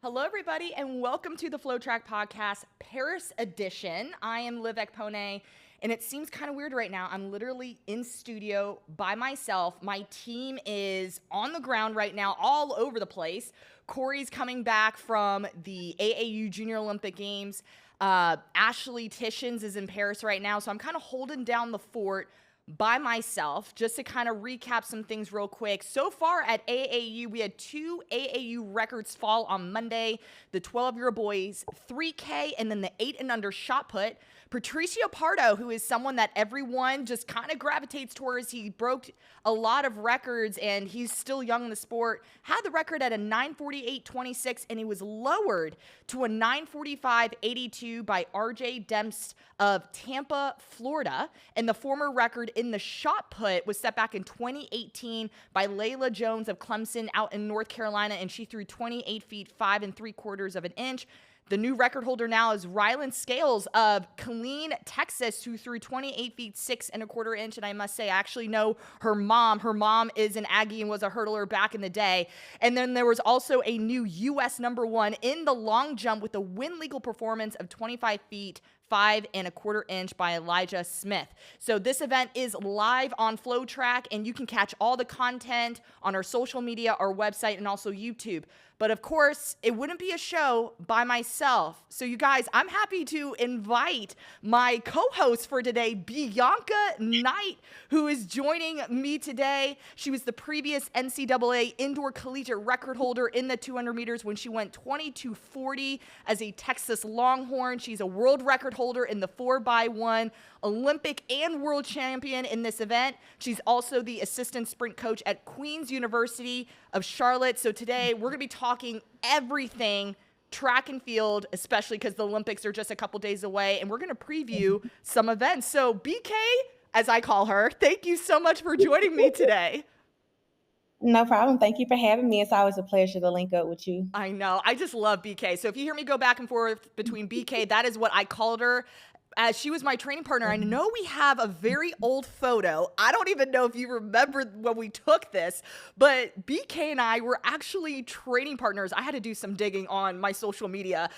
Hello, everybody, and welcome to the FloTrack Podcast, Paris edition. I am Liv Ekpone, and it seems kind of weird right now. I'm literally in studio by myself. My team is on the ground right now, all over the place. Corey's coming back from the AAU Junior Olympic Games. Ashley Tishins is in Paris right now, so I'm kind of holding down the fort by myself. Just to kind of recap some things real quick. So far at AAU, we had 2 AAU records fall on Monday. The 12-year boys 3K and then the 8 and under shot put. Patricio Pardo, who is someone that everyone just kind of gravitates towards. He broke a lot of records and he's still young in the sport. Had the record at a 9:48.26 and he was lowered to a 9:45.82 by RJ Demst of Tampa, Florida. And the former record in the shot put was set back in 2018 by Layla Jones of Clemson out in North Carolina, and she threw 28 feet 5 3/4 of an inch. The new record holder now is Rylan Scales of Killeen, Texas, who threw 28 feet 6 1/4 inch. And I must say, I actually know her mom. Her mom is an Aggie and was a hurdler back in the day. And then there was also a new U.S. #1 in the long jump with a win legal performance of 25 feet 5 1/4 inch by Elijah Smith. So this event is live on FloTrack, and you can catch all the content on our social media, our website, and also YouTube. But of course, it wouldn't be a show by myself. So you guys, I'm happy to invite my co-host for today, Bianca Knight, who is joining me today. She was the previous NCAA indoor collegiate record holder in the 200 meters when she went 22:40 as a Texas Longhorn. She's a world record holder in the 4x1, Olympic and world champion in this event. She's also the assistant sprint coach at Queen's University of Charlotte. So today we're going to be talking everything track and field, especially because the Olympics are just a couple days away, and we're going to preview some events. So BK, as I call her, thank you so much for joining me today. No problem. Thank you for having me. It's always a pleasure to link up with you. I know. I just love BK. So if you hear me go back and forth between BK, that is what I called her, as she was my training partner. I know we have a very old photo. I don't even know if you remember when we took this, but BK and I were actually training partners. I had to do some digging on my social media.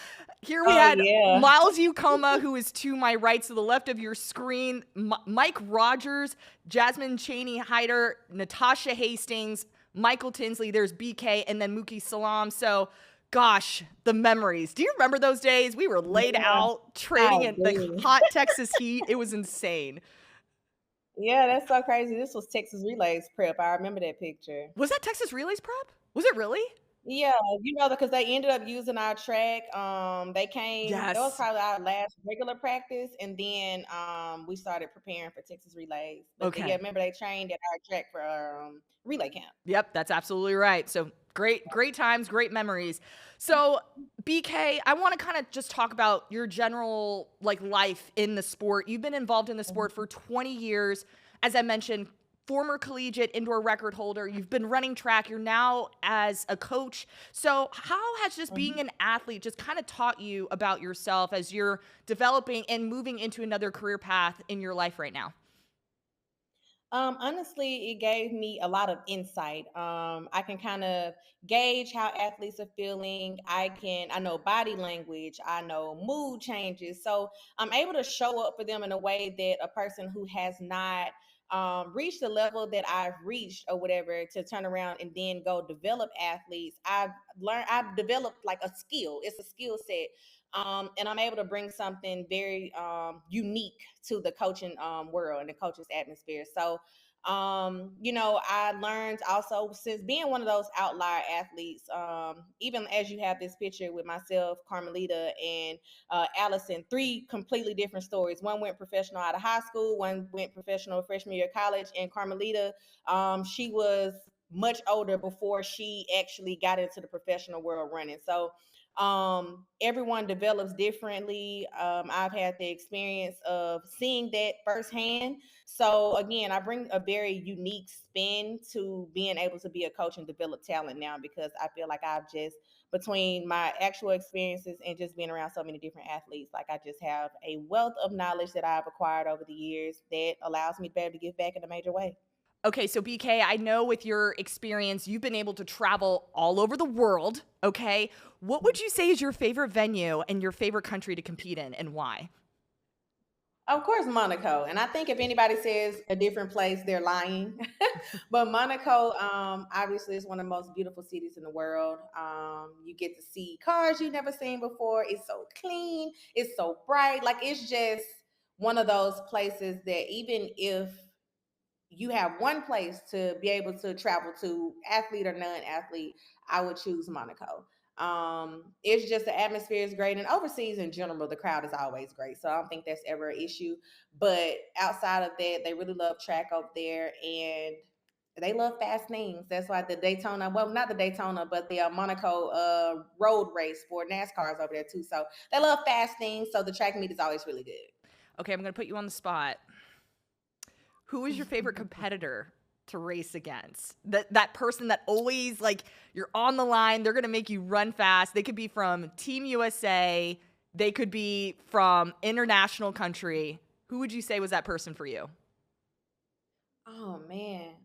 Here we had Miles Ukoma, who is to my right, to the left of your screen, Mike Rogers, Jasmine Cheney-Hyder, Natasha Hastings, Michael Tinsley, there's BK, and then Mookie Salam. So gosh, the memories. Do you remember those days? We were laid out training in the hot Texas heat. It was insane. Yeah, that's so crazy. This was Texas Relays prep. I remember that picture. Was that Texas Relays prep? Was it really? Yeah, because they ended up using our track. They came. Yes. That was probably our last regular practice, and then we started preparing for Texas Relays. But Okay. yeah, remember they trained at our track for relay camp. Yep, that's absolutely right. So great times, great memories. So BK, I want to kind of just talk about your general life in the sport. You've been involved in the sport for 20 years. As I mentioned, former collegiate indoor record holder. You've been running track. You're now as a coach. So how has just being an athlete just kind of taught you about yourself as you're developing and moving into another career path in your life right now? Honestly, it gave me a lot of insight. I can kind of gauge how athletes are feeling. I know body language, I know mood changes. So I'm able to show up for them in a way that a person who has not reached the level that I've reached or whatever to turn around and then go develop athletes. I've developed like a skill. It's a skill set. And I'm able to bring something very unique to the coaching world and the coach's atmosphere. So, I learned also since being one of those outlier athletes, even as you have this picture with myself, Carmelita, and Allison, 3 completely different stories. One went professional out of high school, one went professional freshman year of college, and Carmelita, she was much older before she actually got into the professional world running. So everyone develops differently. I've had the experience of seeing that firsthand. So again, I bring a very unique spin to being able to be a coach and develop talent now, because I feel like I've just, between my actual experiences and just being around so many different athletes, like I just have a wealth of knowledge that I've acquired over the years that allows me to be able to give back in a major way. Okay, so BK, I know with your experience, you've been able to travel all over the world, okay? What would you say is your favorite venue and your favorite country to compete in, and why? Of course, Monaco. And I think if anybody says a different place, they're lying. But Monaco, obviously, is one of the most beautiful cities in the world. You get to see cars you've never seen before. It's so clean. It's so bright. Like, it's just one of those places that even if you have one place to be able to travel to, athlete or non-athlete, I would choose Monaco. It's just the atmosphere is great, and overseas in general, the crowd is always great. So I don't think that's ever an issue. But outside of that, they really love track over there, and they love fast things. That's why the Daytona, well, not the Daytona, but the Monaco road race for NASCAR is over there too. So they love fast things. So the track meet is always really good. Okay, I'm going to put you on the spot. Who is your favorite competitor to race against? That person that always, like, you're on the line, they're going to make you run fast. They could be from Team USA. They could be from international country. Who would you say was that person for you? Oh man.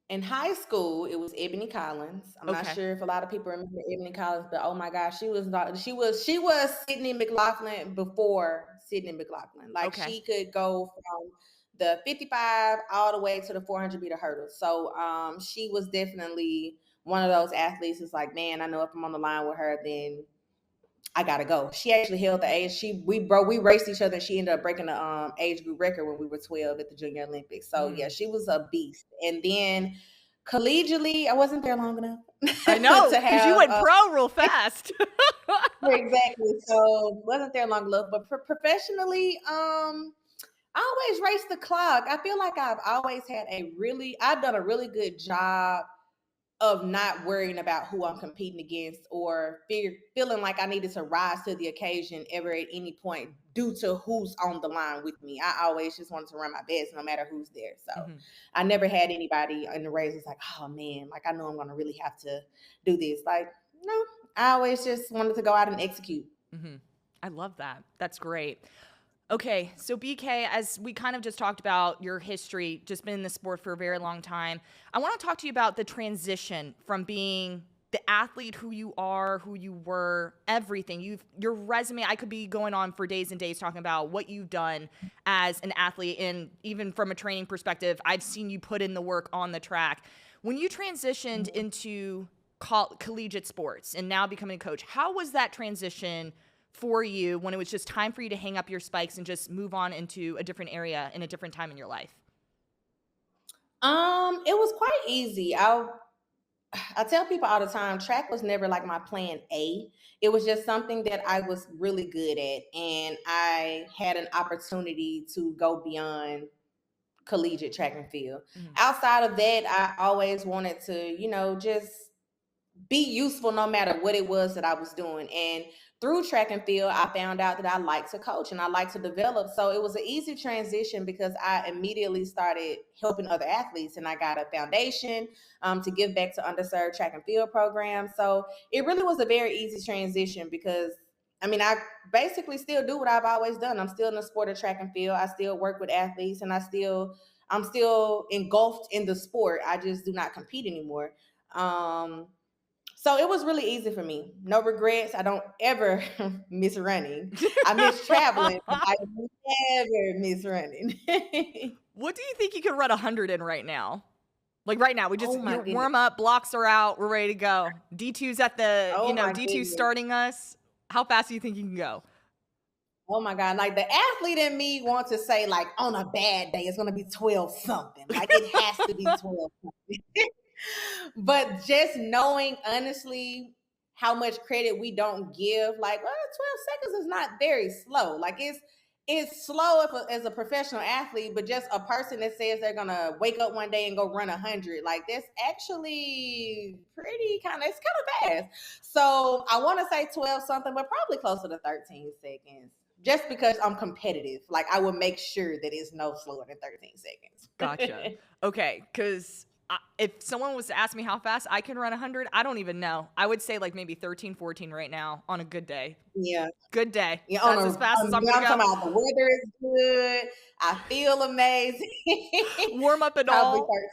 In high school, it was Ebony Collins. I'm not Okay. sure if a lot of people remember Ebony Collins, but oh my gosh, she was Sydney McLaughlin before Sydney McLaughlin. Like, Okay. she could go from the 55 all the way to the 400-meter hurdle. So she was definitely one of those athletes who's like, man, I know if I'm on the line with her, then I gotta go. She actually held the age. We raced each other. And she ended up breaking the age group record when we were 12 at the Junior Olympics. So yeah, she was a beast. And then collegially, I wasn't there long enough. I know, to because you have went pro real fast. exactly. So wasn't there long enough. But professionally, I always race the clock. I feel like I've done a really good job of not worrying about who I'm competing against or feeling like I needed to rise to the occasion ever at any point due to who's on the line with me. I always just wanted to run my best no matter who's there. So I never had anybody in the race who's like, oh man, like I know I'm going to really have to do this. Like, no, I always just wanted to go out and execute. I love that. That's great. Okay, so BK, as we kind of just talked about your history, just been in the sport for a very long time, I want to talk to you about the transition from being the athlete who you are, who you were, everything. Your resume, I could be going on for days and days talking about what you've done as an athlete, and even from a training perspective, I've seen you put in the work on the track. When you transitioned into collegiate sports and now becoming a coach, how was that transition for you when it was just time for you to hang up your spikes and just move on into a different area in a different time in your life? It was quite easy. I tell people all the time, track was never like my plan A. It was just something that I was really good at, and I had an opportunity to go beyond collegiate track and field. Outside of that, I always wanted to, just be useful no matter what it was that I was doing. And through track and field, I found out that I like to coach and I like to develop. So it was an easy transition because I immediately started helping other athletes, and I got a foundation to give back to underserved track and field programs. So it really was a very easy transition because I basically still do what I've always done. I'm still in the sport of track and field. I still work with athletes, and I'm still engulfed in the sport. I just do not compete anymore. So it was really easy for me. No regrets. I don't ever miss running. I miss traveling, but I never miss running. What do you think you could run 100 in right now? Like right now, Oh my goodness. warm up, blocks are out, we're ready to go. D2's at the, Oh my D2's goodness. starting us. How fast do you think you can go? Oh my God. Like, the athlete in me wants to say, like, on a bad day, it's going to be 12 something. Like, it has to be 12 something. But just knowing honestly how much credit we don't give, like, well, 12 seconds is not very slow. Like, it's slow as a professional athlete, but just a person that says they're gonna wake up one day and go run 100, like, that's actually it's kind of fast. So I want to say 12 something, but probably closer to 13 seconds. Just because I'm competitive, like, I will make sure that it's no slower than 13 seconds. Gotcha. Okay, because if someone was to ask me how fast I can run 100, I don't even know. I would say like maybe 13, 14 right now on a good day. Yeah. Good day. Yeah, That's as fast as I'm going to talking go. about the weather is good. I feel amazing. Warm up and Probably all. 13.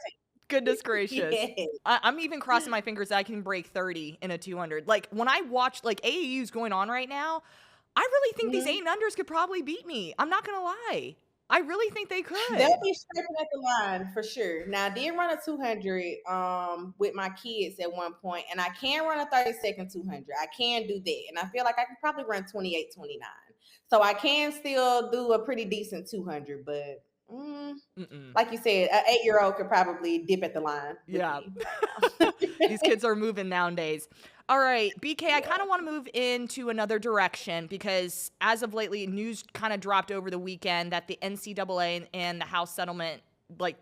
Goodness gracious. Yes. I'm even crossing my fingers that I can break 30 in a 200. Like when I watch like AAU's going on right now, I really think these 8 and unders could probably beat me. I'm not going to lie. I really think they could. They'll be scraping at the line for sure. Now I did run a 200 with my kids at one point, and I can run a 30-second 200. I can do that. And I feel like I can probably run 28, 29. So I can still do a pretty decent 200, but like you said, an 8-year-old could probably dip at the line. Yeah. These kids are moving nowadays. All right, BK, I kind of want to move into another direction because as of lately, news kind of dropped over the weekend that the NCAA and the House settlement, like,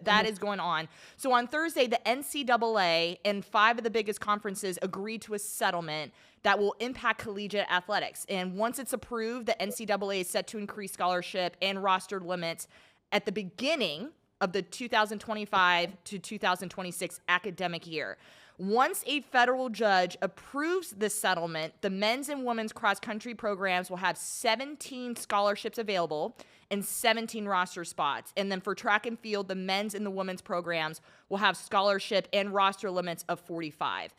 that is going on. So on Thursday, the NCAA and 5 of the biggest conferences agreed to a settlement that will impact collegiate athletics. And once it's approved, the NCAA is set to increase scholarship and roster limits at the beginning of the 2025 to 2026 academic year. Once a federal judge approves this settlement, the men's and women's cross-country programs will have 17 scholarships available and 17 roster spots. And then for track and field, the men's and the women's programs will have scholarship and roster limits of 45.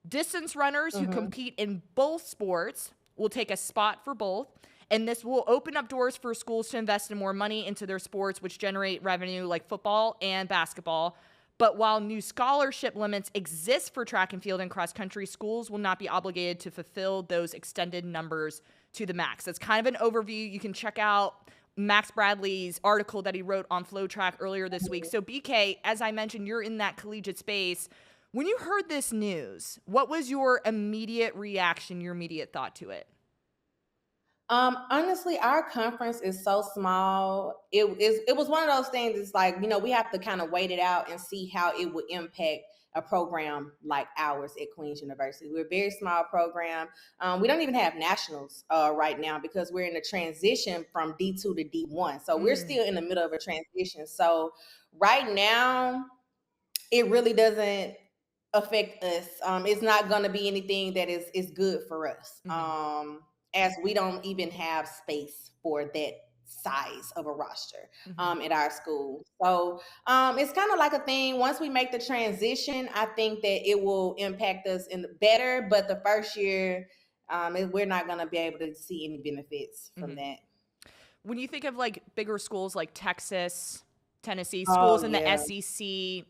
Distance runners who compete in both sports will take a spot for both. And this will open up doors for schools to invest in more money into their sports, which generate revenue like football and basketball. But while new scholarship limits exist for track and field and cross country, schools will not be obligated to fulfill those extended numbers to the max. That's kind of an overview. You can check out Max Bradley's article that he wrote on FloTrack earlier this week. So BK, as I mentioned, you're in that collegiate space. When you heard this news, what was your immediate reaction, your immediate thought to it? Honestly, our conference is so small. It was one of those things. It's like, we have to kind of wait it out and see how it would impact a program like ours at Queen's University. We're a very small program. We don't even have nationals right now because we're in a transition from D2 to D1. So we're still in the middle of a transition. So right now, it really doesn't affect us. It's not going to be anything that is good for us. As we don't even have space for that size of a roster at our school. So it's kind of like a thing. Once we make the transition, I think that it will impact us in the better. But the first year, we're not going to be able to see any benefits from that. When you think of like bigger schools like Texas, Tennessee, schools in the SEC,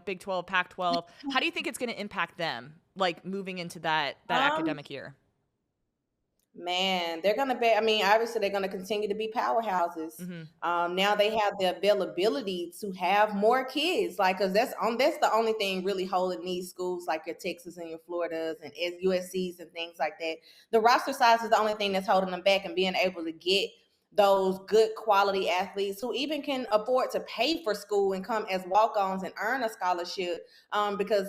Big 12, Pac-12, how do you think it's going to impact them, like moving into that academic year? Man, they're going to be, obviously they're going to continue to be powerhouses. Now they have the availability to have more kids, cause that's the only thing really holding these schools like your Texas and your Floridas and USCs and things like that. The roster size is the only thing that's holding them back, and being able to get those good quality athletes who even can afford to pay for school and come as walk-ons and earn a scholarship. Because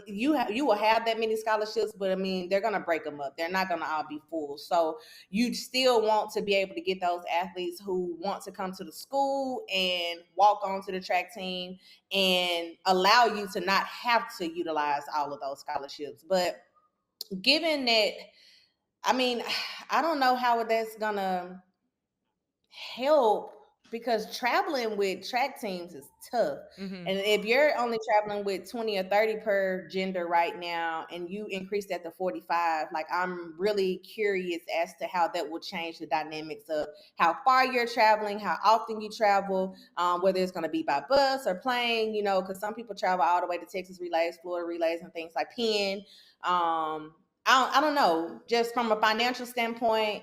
you will have that many scholarships, but they're going to break them up. They're not going to all be full. So you still want to be able to get those athletes who want to come to the school and walk on to the track team and allow you to not have to utilize all of those scholarships. But given that, I don't know how that's going to help, because traveling with track teams is tough. And if you're only traveling with 20 or 30 per gender right now, and you increase that to 45, I'm really curious as to how that will change the dynamics of how far you're traveling, how often you travel, whether it's going to be by bus or plane, because some people travel all the way to Texas relays, Florida relays, and things like Penn. I don't know, just from a financial standpoint,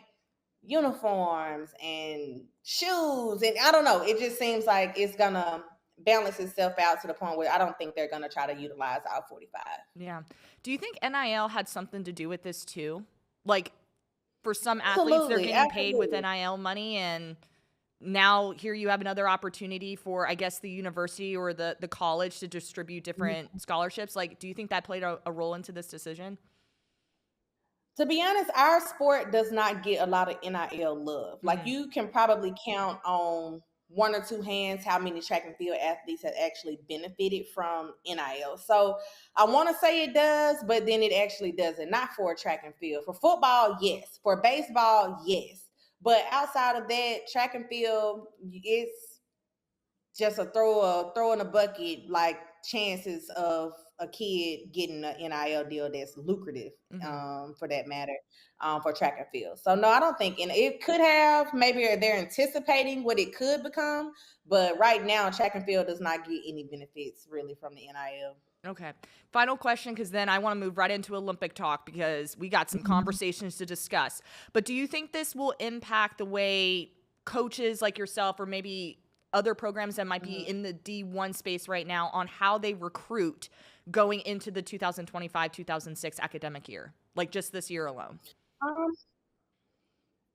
uniforms and shoes, and I don't know, it just seems like it's gonna balance itself out to the point where I don't think they're gonna try to utilize all 45. Yeah. Do you think NIL had something to do with this too? Like, for some athletes, they're getting paid with NIL money, and now here you have another opportunity for, I guess, the university or the college to distribute different scholarships. Like, do you think that played a role into this decision? To be honest, our sport does not get a lot of NIL love. You can probably count on one or two hands how many track and field athletes have actually benefited from NIL. So I want to say it does, but then it actually doesn't. Not for track and field. For football, yes. For baseball, yes. But outside of that, track and field, it's just a throw in a bucket, like chances of a kid getting an NIL deal that's lucrative, for that matter, for track and field. So no, I don't think, and it could have, maybe they're anticipating what it could become, but right now track and field does not get any benefits really from the NIL. Okay. Final question, because then I want to move right into Olympic talk because we got some conversations to discuss. But do you think this will impact the way coaches like yourself or maybe other programs that might be in the D1 space right now on how they recruit going into the 2025-2026 academic year, like just this year alone?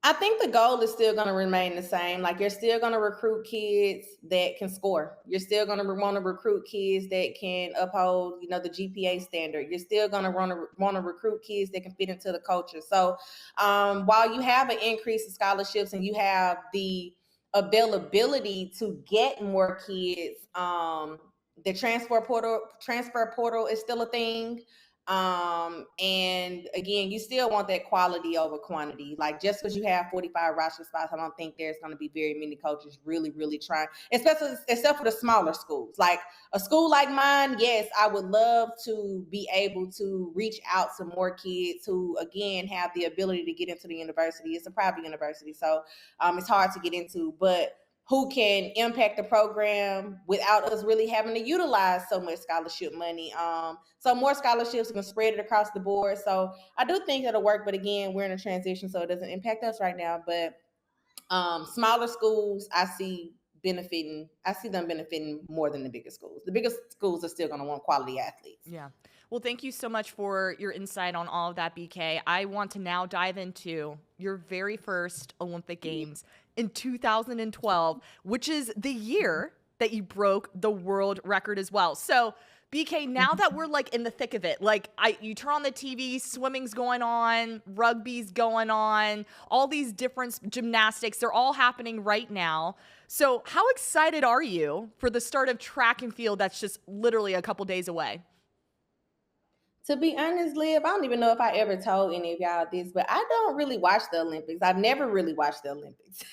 I think the goal is still going to remain the same. Like, you're still going to recruit kids that can score. You're still going to want to recruit kids that can uphold, the GPA standard. You're still going to want to recruit kids that can fit into the culture. So while you have an increase in scholarships and you have the availability to get more kids, the transfer portal is still a thing. And again, you still want that quality over quantity. Like, just because you have 45 roster spots, I don't think there's going to be very many coaches really trying, especially except for the smaller schools. Like a school like mine, yes, I would love to be able to reach out to more kids who, again, have the ability to get into the university. It's a private university, so it's hard to get into, but who can impact the program without us really having to utilize so much scholarship money. So more scholarships can spread it across the board. So I do think it'll work, but again, we're in a transition, so it doesn't impact us right now. But smaller schools, I see them benefiting more than the bigger schools. The biggest schools are still going to want quality athletes. Yeah. Well, thank you so much for your insight on all of that, BK. I want to now dive into your very first Olympic Games in 2012, which is the year that you broke the world record as well. So, BK, now that we're like in the thick of it, like you turn on the TV, swimming's going on, rugby's going on, all these different gymnastics, they're all happening right now. So how excited are you for the start of track and field that's just literally a couple days away? To be honest, Liv, I don't even know if I ever told any of y'all this, but I don't really watch the Olympics. I've never really watched the Olympics.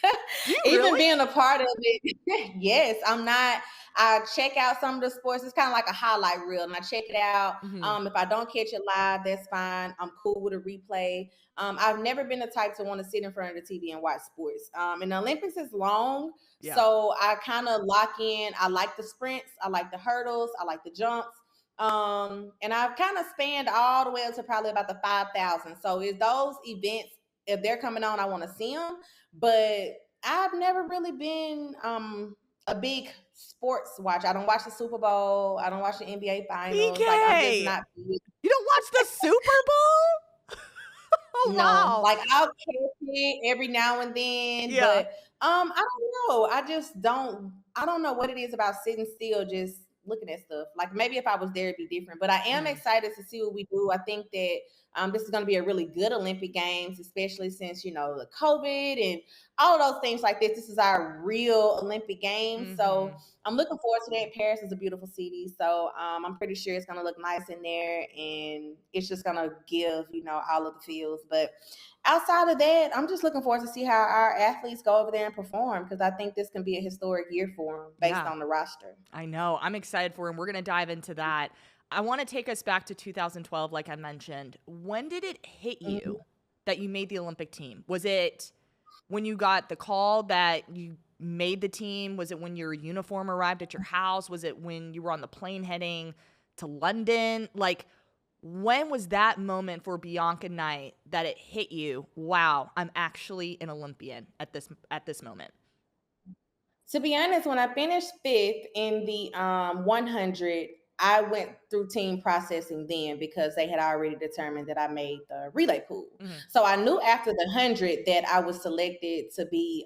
Even being a part of it, yes, I'm not. I check out some of the sports. It's kind of like a highlight reel, and I check it out. If I don't catch it live, that's fine. I'm cool with a replay. I've never been the type to want to sit in front of the TV and watch sports. And the Olympics is long, so I kind of lock in. I like the sprints. I like the hurdles. I like the jumps. And I've kind of spanned all the way up to probably about the 5,000. So if those events, if they're coming on, I want to see them. But I've never really been a big sports watch. I don't watch the Super Bowl. I don't watch the NBA finals. BK, like, I'm just not big. You don't watch the Super Bowl? Oh, no, wow. Like, I'll catch it every now and then. But I don't know. I don't know what it is about sitting still, just looking at stuff. Like, maybe if I was there, it'd be different. But I am excited to see what we do. I think that this is going to be a really good Olympic Games, especially since, the COVID and all of those things like this. This is our real Olympic Games. So I'm looking forward to that. Paris is a beautiful city. So I'm pretty sure it's going to look nice in there. And it's just going to give, all of the feels. But outside of that, I'm just looking forward to see how our athletes go over there and perform, because I think this can be a historic year for them based on the roster. I know. I'm excited for him. We're going to dive into that. I want to take us back to 2012, like I mentioned. When did it hit you that you made the Olympic team? Was it when you got the call that you made the team? Was it when your uniform arrived at your house? Was it when you were on the plane heading to London? Like, when was that moment for Bianca Knight that it hit you? Wow, I'm actually an Olympian at this moment. To be honest, when I finished 5th in the 100, I went through team processing then, because they had already determined that I made the relay pool. So I knew after the 100 that I was selected to be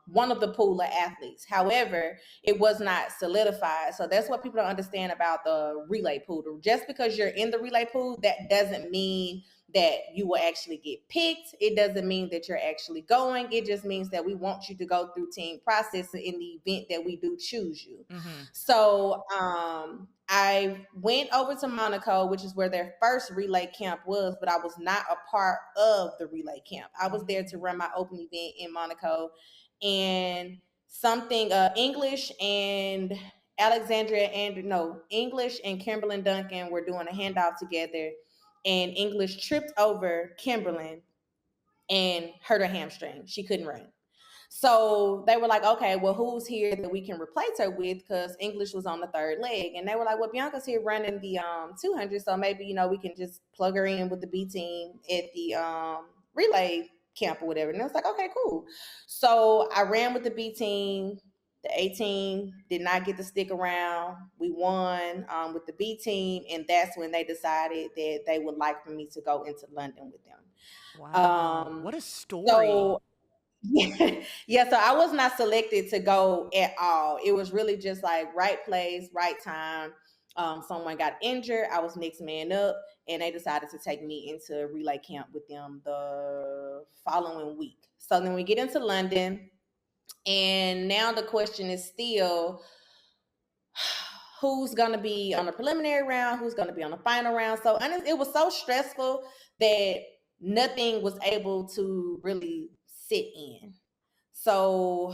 one of the pool of athletes. However, it was not solidified. So that's what people don't understand about the relay pool. Just because you're in the relay pool, that doesn't mean that you will actually get picked. It doesn't mean that you're actually going. It just means that we want you to go through team process in the event that we do choose you. Mm-hmm. So I went over to Monaco, which is where their first relay camp was, but I was not a part of the relay camp. I was there to run my open event in Monaco, and something English and English and Kimberlyn Duncan were doing a handoff together, and English tripped over Kimberlyn and hurt her hamstring. She couldn't run. So they were like, okay, well, who's here that we can replace her with? Because English was on the third leg. And they were like, well, Bianca's here running the 200. So maybe, we can just plug her in with the B team at the relay camp or whatever. And I was like, okay, cool. So I ran with the B team. The A team did not get to stick around. We won with the B team. And that's when they decided that they would like for me to go into London with them. Wow. What a story. Yeah, so I was not selected to go at all. It was really just like right place, right time. Someone got injured. I was next man up, and they decided to take me into relay camp with them the following week. So then we get into London, and now the question is still, who's going to be on the preliminary round, who's going to be on the final round. So it was so stressful that nothing was able to really sit in. So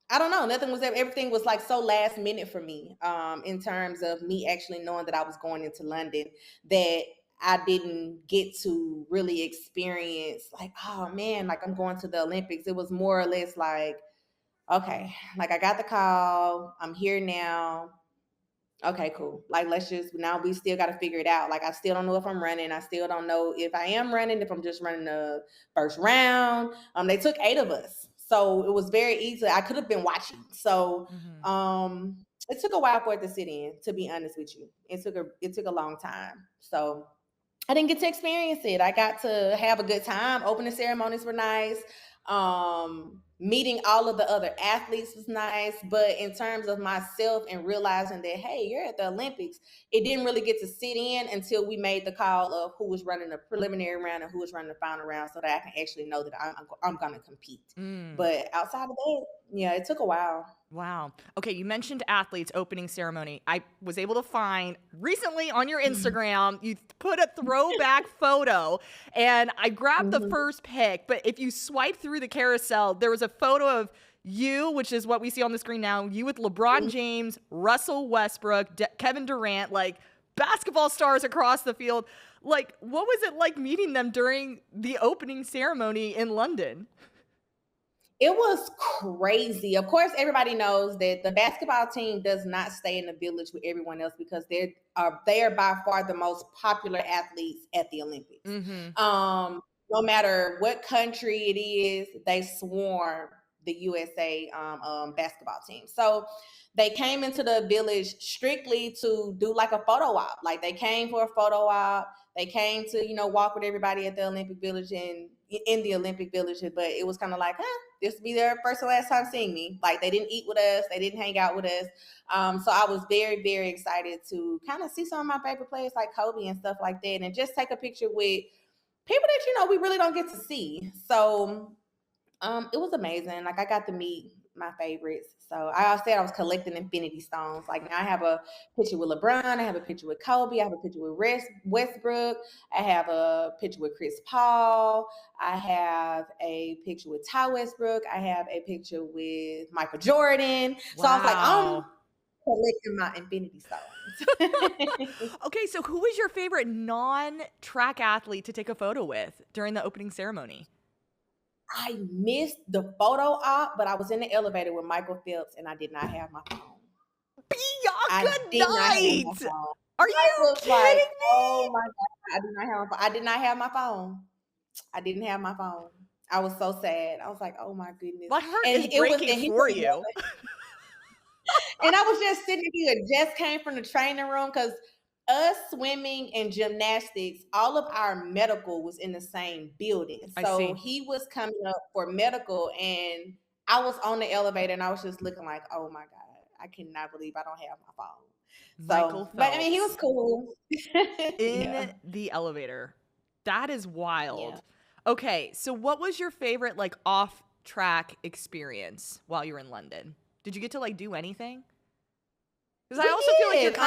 I don't know. Everything was like so last minute for me, in terms of me actually knowing that I was going into London, that I didn't get to really experience like, oh man, like I'm going to the Olympics. It was more or less like, okay, like I got the call, I'm here now. Okay, cool. Like, now we still got to figure it out. Like, I still don't know if I'm running. I still don't know if I am running, if I'm just running the first round. They took 8 of us. So it was very easy. I could have been watching. So it took a while for it to sit in, to be honest with you. It took a long time. So I didn't get to experience it. I got to have a good time. Opening ceremonies were nice. Meeting all of the other athletes was nice, but in terms of myself and realizing that, hey, you're at the Olympics, it didn't really get to sit in until we made the call of who was running the preliminary round and who was running the final round, so that I can actually know that I'm going to compete. But outside of that, yeah, it took a while. Wow. Okay, you mentioned athletes opening ceremony. I was able to find recently on your Instagram, you put a throwback photo, and I grabbed the first pic, but if you swipe through the carousel, there was a photo of you, which is what we see on the screen now, you with LeBron James, Russell Westbrook, Kevin Durant, like basketball stars across the field. Like, what was it like meeting them during the opening ceremony in London? It was crazy. Of course, everybody knows that the basketball team does not stay in the village with everyone else because they are by far the most popular athletes at the Olympics. No matter what country it is, they swarm the USA basketball team. So they came into the village strictly to do like a photo op. Like they came for a photo op. They came to, walk with everybody at the Olympic Village and in the Olympic Village, but it was kind of like, this will be their first and last time seeing me. Like they didn't eat with us. They didn't hang out with us. So I was very, very excited to kind of see some of my favorite players like Kobe and stuff like that, and just take a picture with people that, we really don't get to see. So it was amazing. Like I got to meet my favorites. So I said I was collecting infinity stones. Like now I have a picture with LeBron. I have a picture with Kobe. I have a picture with Westbrook. I have a picture with Chris Paul. I have a picture with Ty Westbrook. I have a picture with Michael Jordan. Wow. So I was like, I'm collecting my infinity stones. Okay, so who was your favorite non-track athlete to take a photo with during the opening ceremony? I missed the photo op, but I was in the elevator with Michael Phelps and I did not have my phone. Bianca Knight! Are you kidding me? Oh my God, I did not have my phone. I did not have my phone. I didn't have my phone. I was so sad. I was like, oh my goodness. My heart is breaking for you. And I was just sitting here, just came from the training room because us swimming and gymnastics, all of our medical was in the same building. So he was coming up for medical and I was on the elevator and I was just looking like, oh my God, I cannot believe I don't have my phone. Michael Phelps. But I mean, he was cool. In the elevator. That is Yeah. wild. Okay, so what was your favorite like off track experience while you were in London? Did you get to like do anything? Because I We also feel like you're did.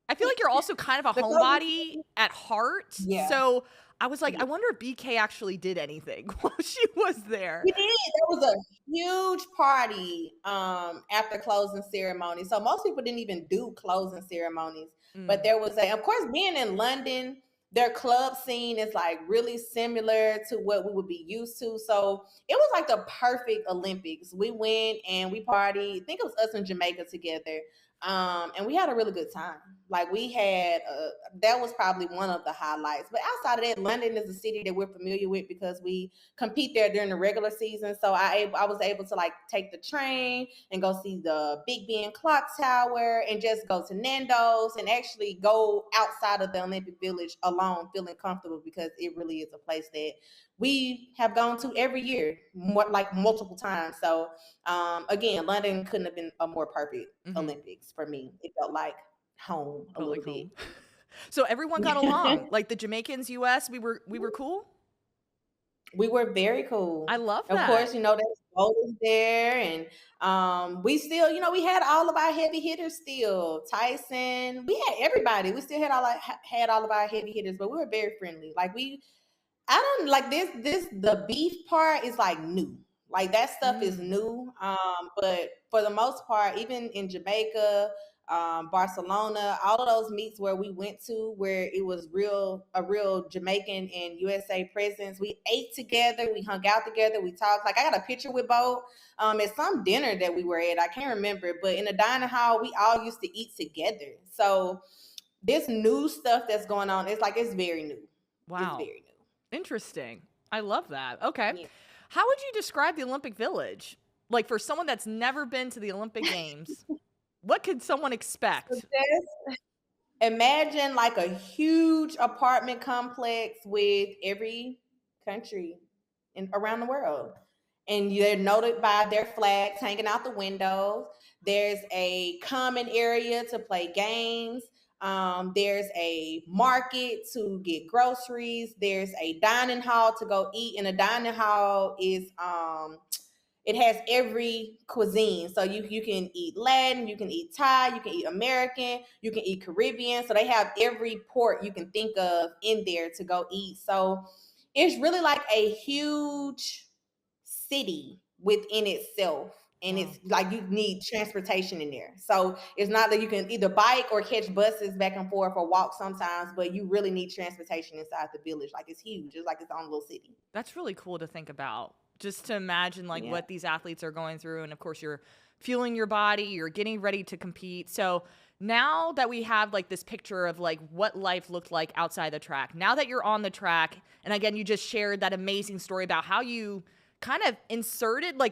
I feel like you're also kind of a The closest homebody at heart. Yeah. So I was like, Yeah. I wonder if BK actually did anything while she was there. We did. There was a huge party after closing ceremony. So most people didn't even do closing ceremonies. But there was of course, being in London, their club scene is like really similar to what we would be used to. So it was like the perfect Olympics. We went and we partied. I think it was us and Jamaica together. And we had a really good time. Like we had, that was probably one of the highlights. But outside of that, London is a city that we're familiar with because we compete there during the regular season. So I was able to like take the train and go see the Big Ben clock tower and just go to Nando's and actually go outside of the Olympic Village alone, feeling comfortable because it really is a place that we have gone to every year, like multiple times. So again, London couldn't have been a more perfect Olympics for me. It felt like home a little bit. So everyone got along. Like the Jamaicans, US, we were cool. We were very cool. I love that. Of course, there's voters there, and we still, we had all of our heavy hitters still. Tyson, we had everybody. We still had all of our heavy hitters, but we were very friendly. Like I don't like this. The beef part is like new. Like that stuff is new. But for the most part, even in Jamaica, Barcelona, all of those meets where we went to, where it was a real Jamaican and USA presence. We ate together, we hung out together, we talked. Like I got a picture with Bo at some dinner that we were at. I can't remember, but in a dining hall, we all used to eat together. So this new stuff that's going on, it's very new. Wow. It's very new. Interesting. I love that. Okay. Yeah. How would you describe the Olympic Village? Like for someone that's never been to the Olympic Games, what could someone expect? So just imagine like a huge apartment complex with every country around the world. And they're noted by their flags hanging out the windows. There's a common area to play games. There's a market to get groceries. There's a dining hall to go eat. And a dining hall is it has every cuisine. So you can eat Latin, you can eat Thai, you can eat American, you can eat Caribbean. So they have every port you can think of in there to go eat. So it's really like a huge city within itself. And it's like you need transportation in there. So it's not that you can either bike or catch buses back and forth or walk sometimes, but you really need transportation inside the village. Like it's huge. It's like its own little city. That's really cool to think about. Just to imagine like what these athletes are going through. And of course you're fueling your body, you're getting ready to compete. So now that we have like this picture of like what life looked like outside the track, now that you're on the track, and again, you just shared that amazing story about how you kind of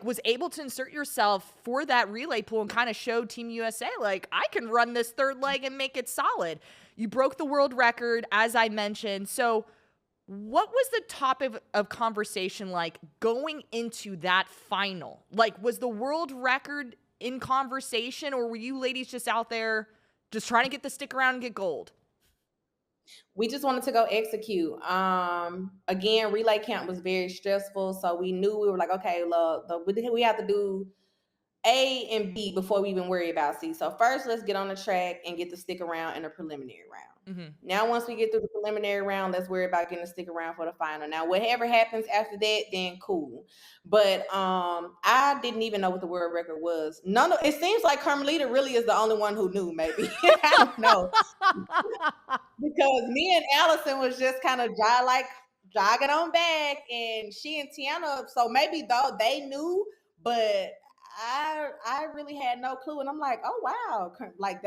was able to insert yourself for that relay pool and kind of showed Team USA, like, I can run this third leg and make it solid. You broke the world record, as I mentioned. So what was the topic of conversation like going into that final? Like, was the world record in conversation, or were you ladies just out there just trying to get the stick around and get gold? We just wanted to go execute. Again, relay camp was very stressful, so we knew we were like, okay, look, we have to do A and B before we even worry about C. So first, let's get on the track and get the stick around in a preliminary round. Now, once we get through the preliminary round, let's worry about getting the stick around for the final. Now, whatever happens after that, then cool. But I didn't even know what the world record was. It seems like Carmelita really is the only one who knew, maybe. I don't know. Because me and Allison was just kind of jogging on back, and she and Tiana, so maybe though they knew, but I really had no clue. And I'm like, oh wow, like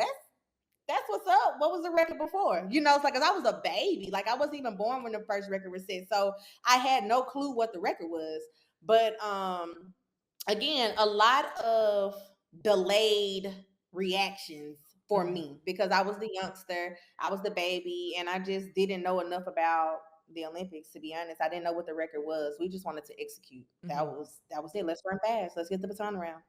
that's what's up. What was the record before? It's like, because I was a baby. Like I wasn't even born when the first record was set. So I had no clue what the record was. But again, a lot of delayed reactions for me because I was the youngster, I was the baby, and I just didn't know enough about the Olympics, to be honest. I didn't know what the record was. We just wanted to execute. That was it. Let's run fast. Let's get the baton around.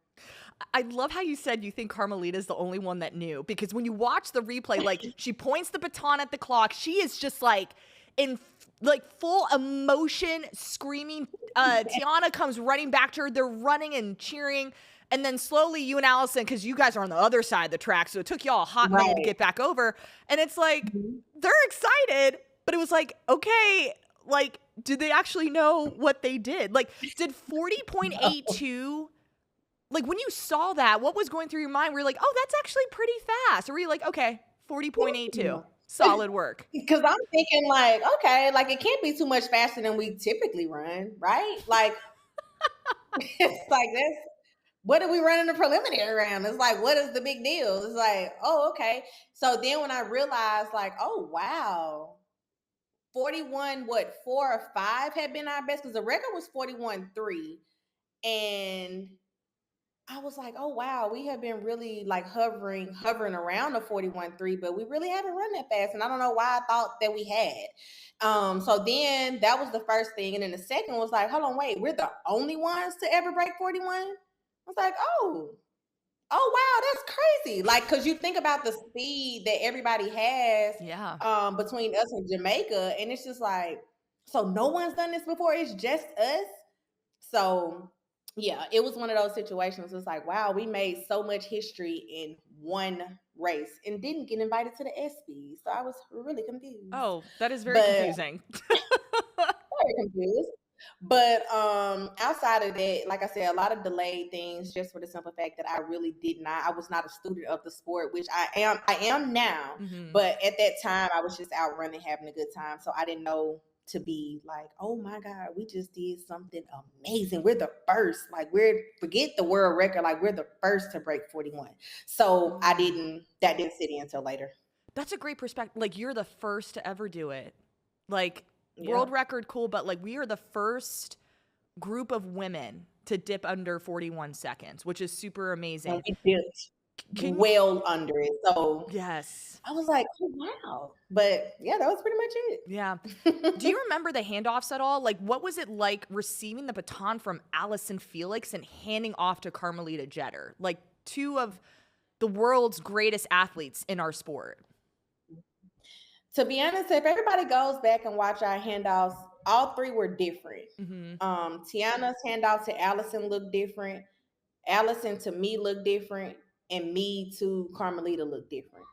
I love how you said you think Carmelita is the only one that knew, because when you watch the replay, like she points the baton at the clock, she is just like in like full emotion, screaming. Tiana comes running back to her. They're running and cheering. And then slowly you and Allison, because you guys are on the other side of the track, so it took y'all a hot minute to get back over. And it's like, they're excited, but it was like, okay, like, did they actually know what they did? Like, did 40.82, like, when you saw that, what was going through your mind? Were you like, oh, that's actually pretty fast? Or were you like, okay, 40.82, solid work? Because I'm thinking like, okay, like it can't be too much faster than we typically run, right? Like, it's like this. What did we run in the preliminary round? It's like, what is the big deal? It's like, oh, okay. So then when I realized like, oh, wow, 41, 4 or 5 had been our best, because the record was 41.3. And I was like, oh, wow, we have been really like hovering around the 41.3, but we really haven't run that fast. And I don't know why I thought that we had. So then that was the first thing. And then the second was like, hold on, wait, we're the only ones to ever break 41? I was like, oh, wow, that's crazy. Like, because you think about the speed that everybody has between us and Jamaica, and it's just like, so no one's done this before. It's just us. So, yeah, it was one of those situations. It's like, wow, we made so much history in one race and didn't get invited to the ESPYs. So I was really confused. Oh, that is very confusing. Very confused. But outside of that, like I said, a lot of delayed things, just for the simple fact that I was not a student of the sport, which I am now. But at that time I was just out running, having a good time. So I didn't know to be like, oh my God, we just did something amazing. We're the first, like forget the world record, like we're the first to break 41. So that didn't sit in until later. That's a great perspective. Like, you're the first to ever do it. Like, world record, cool, but like we are the first group of women to dip under 41 seconds, which is super amazing. We dipped well under it. So yes, I was like, oh wow. But yeah, that was pretty much it. Yeah. Do you remember the handoffs at all? Like, what was it like receiving the baton from Allison Felix and handing off to Carmelita Jeter? Like, two of the world's greatest athletes in our sport. To be honest, if everybody goes back and watch our handoffs, all three were different. Tiana's handoff to Allison looked different. Allison to me looked different. And me to Carmelita looked different.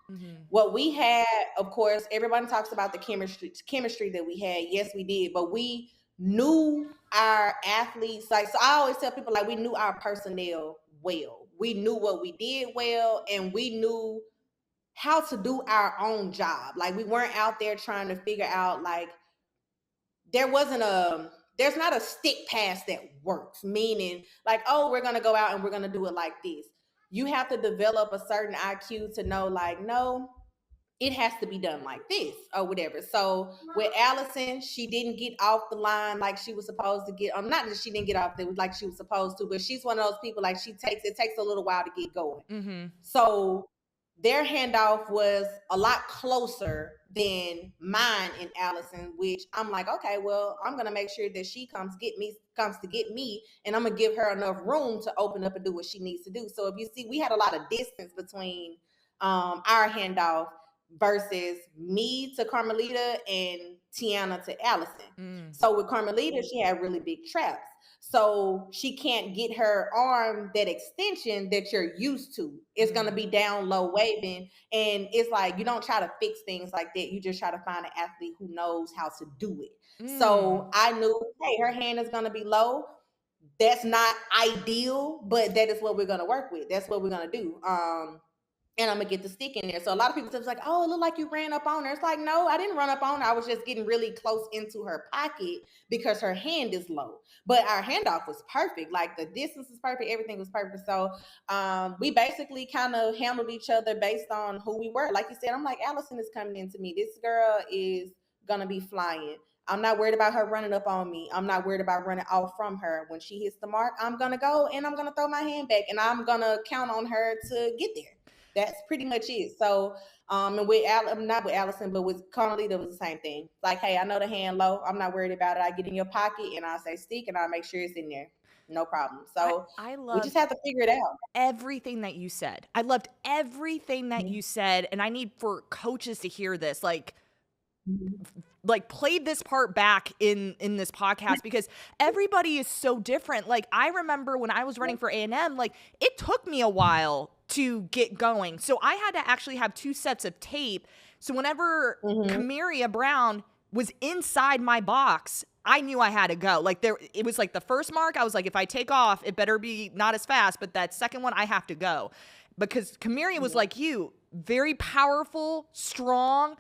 What we had, of course, everybody talks about the chemistry that we had. Yes, we did. But we knew our athletes. Like, so I always tell people, like, we knew our personnel well. We knew what we did well. And we knew how to do our own job. Like, we weren't out there trying to figure out, like, there's not a stick pass that works, meaning like, oh, we're going to go out and we're going to do it like this. You have to develop a certain IQ to know, like, no, it has to be done like this or whatever. So with Allison, she didn't get off the line like she was supposed to get. Not that she didn't get off there like she was supposed to, but she's one of those people, like, it takes a little while to get going. So their handoff was a lot closer than mine and Allison, which I'm like, okay, well, I'm going to make sure that she comes to get me, and I'm going to give her enough room to open up and do what she needs to do. So if you see, we had a lot of distance between our handoff versus me to Carmelita and Tiana to Allison. So with Carmelita, she had really big traps. So she can't get her arm that extension that you're used to. It's going to be down low waving. And it's like, you don't try to fix things like that. You just try to find an athlete who knows how to do it. So I knew, hey, her hand is going to be low. That's not ideal, but that is what we're going to work with. That's what we're going to do. And I'm going to get the stick in there. So a lot of people was like, oh, it looked like you ran up on her. It's like, no, I didn't run up on her. I was just getting really close into her pocket because her hand is low. But our handoff was perfect. Like, the distance was perfect. Everything was perfect. So we basically kind of handled each other based on who we were. Like you said, I'm like, Allison is coming into me. This girl is going to be flying. I'm not worried about her running up on me. I'm not worried about running off from her. When she hits the mark, I'm going to go and I'm going to throw my hand back, and I'm going to count on her to get there. That's pretty much it. So, and not with Allison, but with Carmelita, it was the same thing. Like, hey, I know the hand low. I'm not worried about it. I get in your pocket and I'll say stick, and I'll make sure it's in there. No problem. So we just have to figure it out. Everything that you said. I loved everything that you said. And I need for coaches to hear this. Like, like played this part back in this podcast because everybody is so different. Like I remember when I was running for A&M, like it took me a while to get going. So I had to actually have 2 sets of tape. So whenever Camaria Brown was inside my box, I knew I had to go. Like it was like the first mark. I was like, if I take off, it better be not as fast, but that second one I have to go because Camaria was like you, very powerful, strong.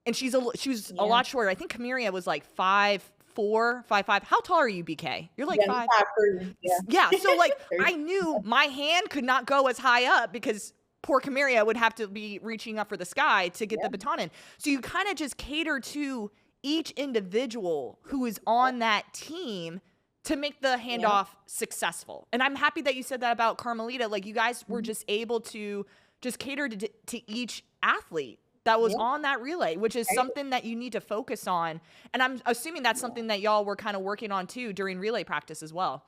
And she was a lot shorter. I think Camaria was like 5'4", 5'5". How tall are you, BK? You're like 5'. 5'3". Yeah. So like I knew my hand could not go as high up because poor Camaria would have to be reaching up for the sky to get the baton in. So you kind of just cater to each individual who is on that team to make the handoff successful. And I'm happy that you said that about Carmelita. Like you guys were just able to just cater to each athlete that was on that relay, which is something that you need to focus on. And I'm assuming that's something that y'all were kind of working on too during relay practice as well.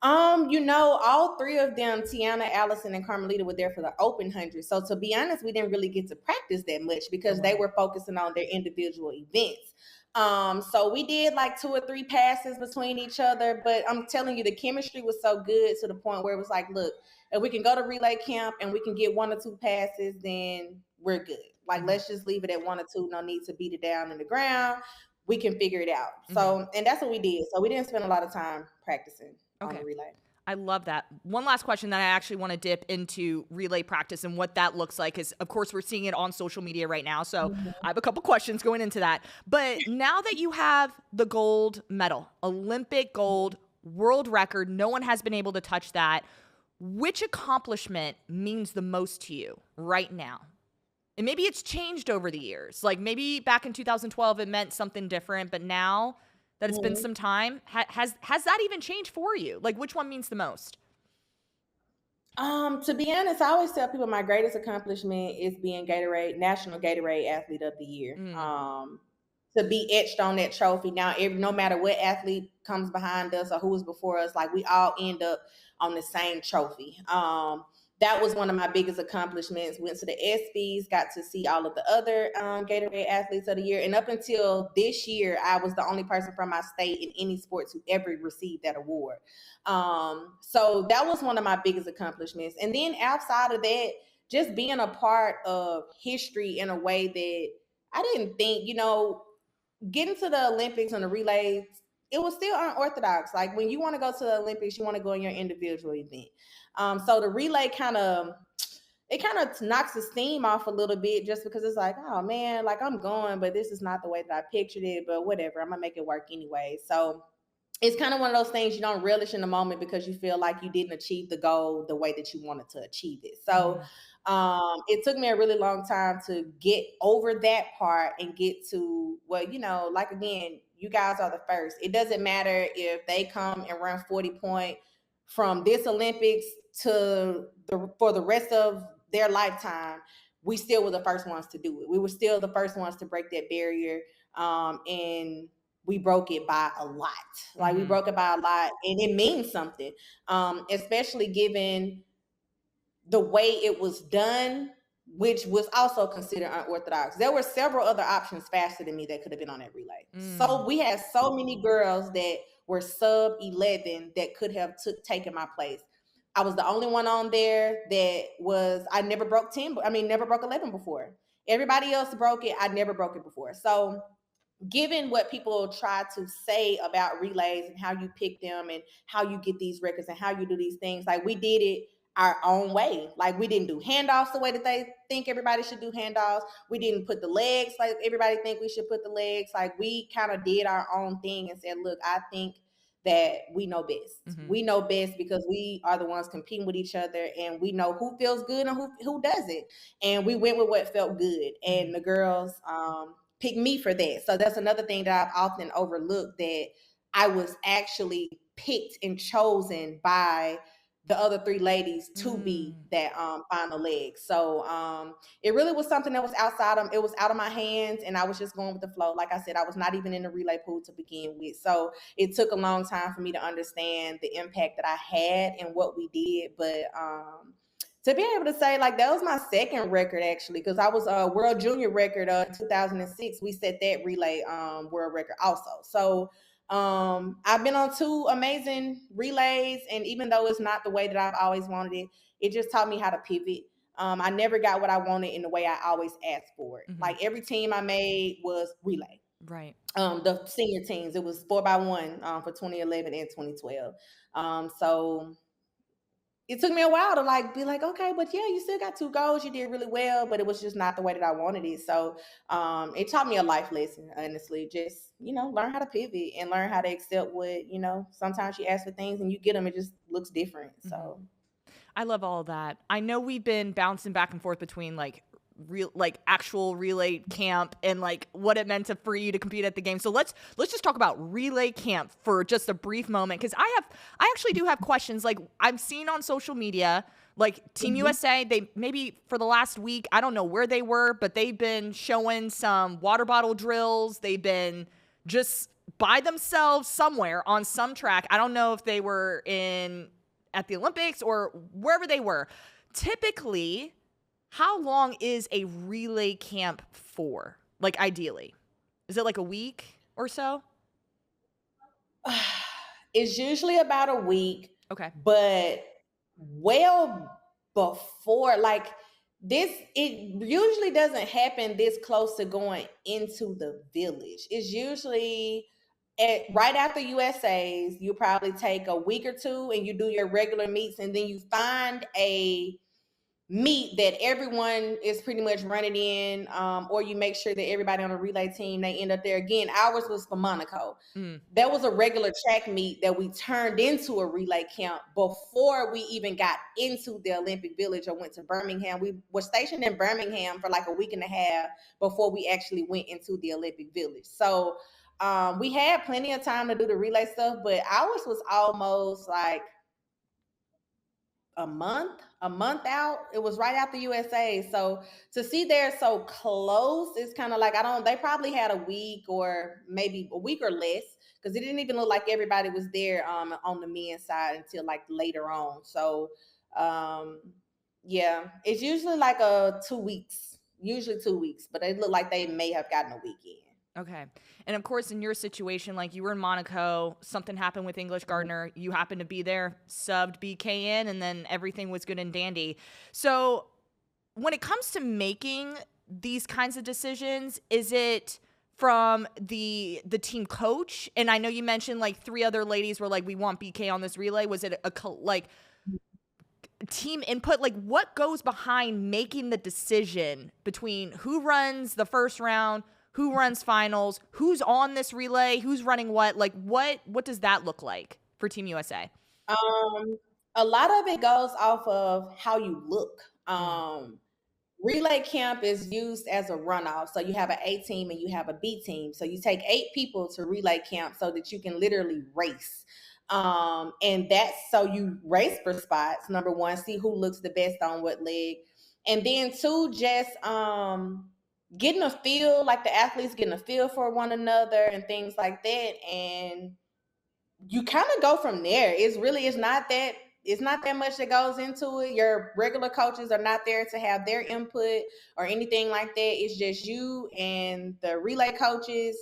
All 3 of them, Tiana, Allison, and Carmelita, were there for the open 100. So to be honest, we didn't really get to practice that much because they were focusing on their individual events. So we did like 2 or 3 passes between each other, but I'm telling you, the chemistry was so good to the point where it was like, look, if we can go to relay camp and we can get 1 or 2 passes, then we're good. Like, let's just leave it at 1 or 2. No need to beat it down in the ground. We can figure it out. So, and that's what we did. So we didn't spend a lot of time practicing on the relay. I love that. One last question that I actually want to dip into relay practice and what that looks like is, of course, we're seeing it on social media right now. So I have a couple questions going into that. But now that you have the gold medal, Olympic gold, world record, no one has been able to touch that. Which accomplishment means the most to you right now? And maybe it's changed over the years. Like maybe back in 2012, it meant something different, but now that it's been some time, has that even changed for you? Like which one means the most? To be honest, I always tell people my greatest accomplishment is being National Gatorade Athlete of the Year. To be etched on that trophy. Now, no matter what athlete comes behind us or who is before us, like we all end up on the same trophy. That was one of my biggest accomplishments. Went to the ESPYs, got to see all of the other Gatorade Athletes of the Year. And up until this year, I was the only person from my state in any sports who ever received that award. So that was one of my biggest accomplishments. And then outside of that, just being a part of history in a way that I didn't think, getting to the Olympics and the relays, it was still unorthodox. Like when you want to go to the Olympics, you want to go in your individual event. So the relay kind of knocks the steam off a little bit just because it's like, oh man, like I'm going, but this is not the way that I pictured it, but whatever, I'm gonna make it work anyway. So it's kind of one of those things you don't relish in the moment because you feel like you didn't achieve the goal the way that you wanted to achieve it. So it took me a really long time to get over that part and get to, like again, you guys are the first. It doesn't matter if they come and run 40 point from this Olympics for the rest of their lifetime. We still were the first ones to do it. We were still the first ones to break that barrier. And we broke it by a lot. Like we broke it by a lot, and it means something, especially given the way it was done, which was also considered unorthodox. There were several other options faster than me that could have been on that relay. So we had so many girls that were sub 11 that could have taken my place. I was the only one on there I never broke 10. I mean, never broke 11 before. Everybody else broke it. I never broke it before. So given what people try to say about relays and how you pick them and how you get these records and how you do these things, like we did it our own way. Like we didn't do handoffs the way that they think everybody should do handoffs. We didn't put the legs like everybody think we should put the legs. Like we kind of did our own thing and said, look, I think that we know best. We know best because we are the ones competing with each other and we know who feels good and who doesn't. And we went with what felt good. And the girls picked me for that. So that's another thing that I've often overlooked, that I was actually picked and chosen by the other 3 ladies to be that final leg. So it really was something that was it was out of my hands, and I was just going with the flow. Like I said, I was not even in the relay pool to begin with. So it took a long time for me to understand the impact that I had and what we did. But to be able to say, like, that was my second record, actually, because I was a world junior record 2006. We set that relay world record also. So I've been on 2 amazing relays, and even though it's not the way that I've always wanted it, it just taught me how to pivot. I never got what I wanted in the way I always asked for it. Like, every team I made was relay. Right. The senior teams, it was 4x1 for 2011 and 2012. So it took me a while to like be like, okay, but yeah, you still got 2 goals. You did really well, but it was just not the way that I wanted it. So it taught me a life lesson, honestly. Just, learn how to pivot and learn how to accept what, sometimes you ask for things and you get them, it just looks different. So I love all of that. I know we've been bouncing back and forth between actual relay camp and like what it meant for you to compete at the game. So let's just talk about relay camp for just a brief moment, because I actually do have questions. Like, I've seen on social media, like Team USA, they maybe for the last week, I don't know where they were, but they've been showing some water bottle drills. They've been just by themselves somewhere on some track. I don't know if they were at the Olympics or wherever they were. Typically, how long is a relay camp for? Like, ideally, is it like a week or so? it's usually about a week. Okay. But well before, like, this, it usually doesn't happen this close to going into the village. It's usually right after USA's. You probably take a week or 2 and you do your regular meets, and then you find a meet that everyone is pretty much running in, or you make sure that everybody on the relay team, they end up there. Again, ours was for Monaco. That was a regular track meet that we turned into a relay camp before we even got into the Olympic Village or went to Birmingham. We were stationed in Birmingham for like a week and a half before we actually went into the Olympic Village. So we had plenty of time to do the relay stuff, but ours was almost like a month out. It was right after USA. So to see they're so close, it's kind of like, they probably had a week or maybe a week or less, because it didn't even look like everybody was there on the men's side until like later on. So yeah, it's usually like 2 weeks, but it looked like they may have gotten a weekend. Okay. And of course, in your situation, like, you were in Monaco, something happened with English Gardner, you happened to be there, subbed BK in, and then everything was good and dandy. So when it comes to making these kinds of decisions, is it from the team coach? And I know you mentioned like 3 other ladies were like, we want BK on this relay. Was it like team input? Like, what goes behind making the decision between who runs the first round, who runs finals, who's on this relay, who's running what? Like, what does that look like for Team USA? A lot of it goes off of how you look. Relay camp is used as a runoff. So you have an A team and you have a B team. So you take 8 people to relay camp so that you can literally race. And that's so you race for spots. Number 1, see who looks the best on what leg. And then 2, just getting a feel, like the athletes getting a feel for one another and things like that. And you kind of go from there. It's not that much that goes into it. Your regular coaches are not there to have their input or anything like that. It's just you and the relay coaches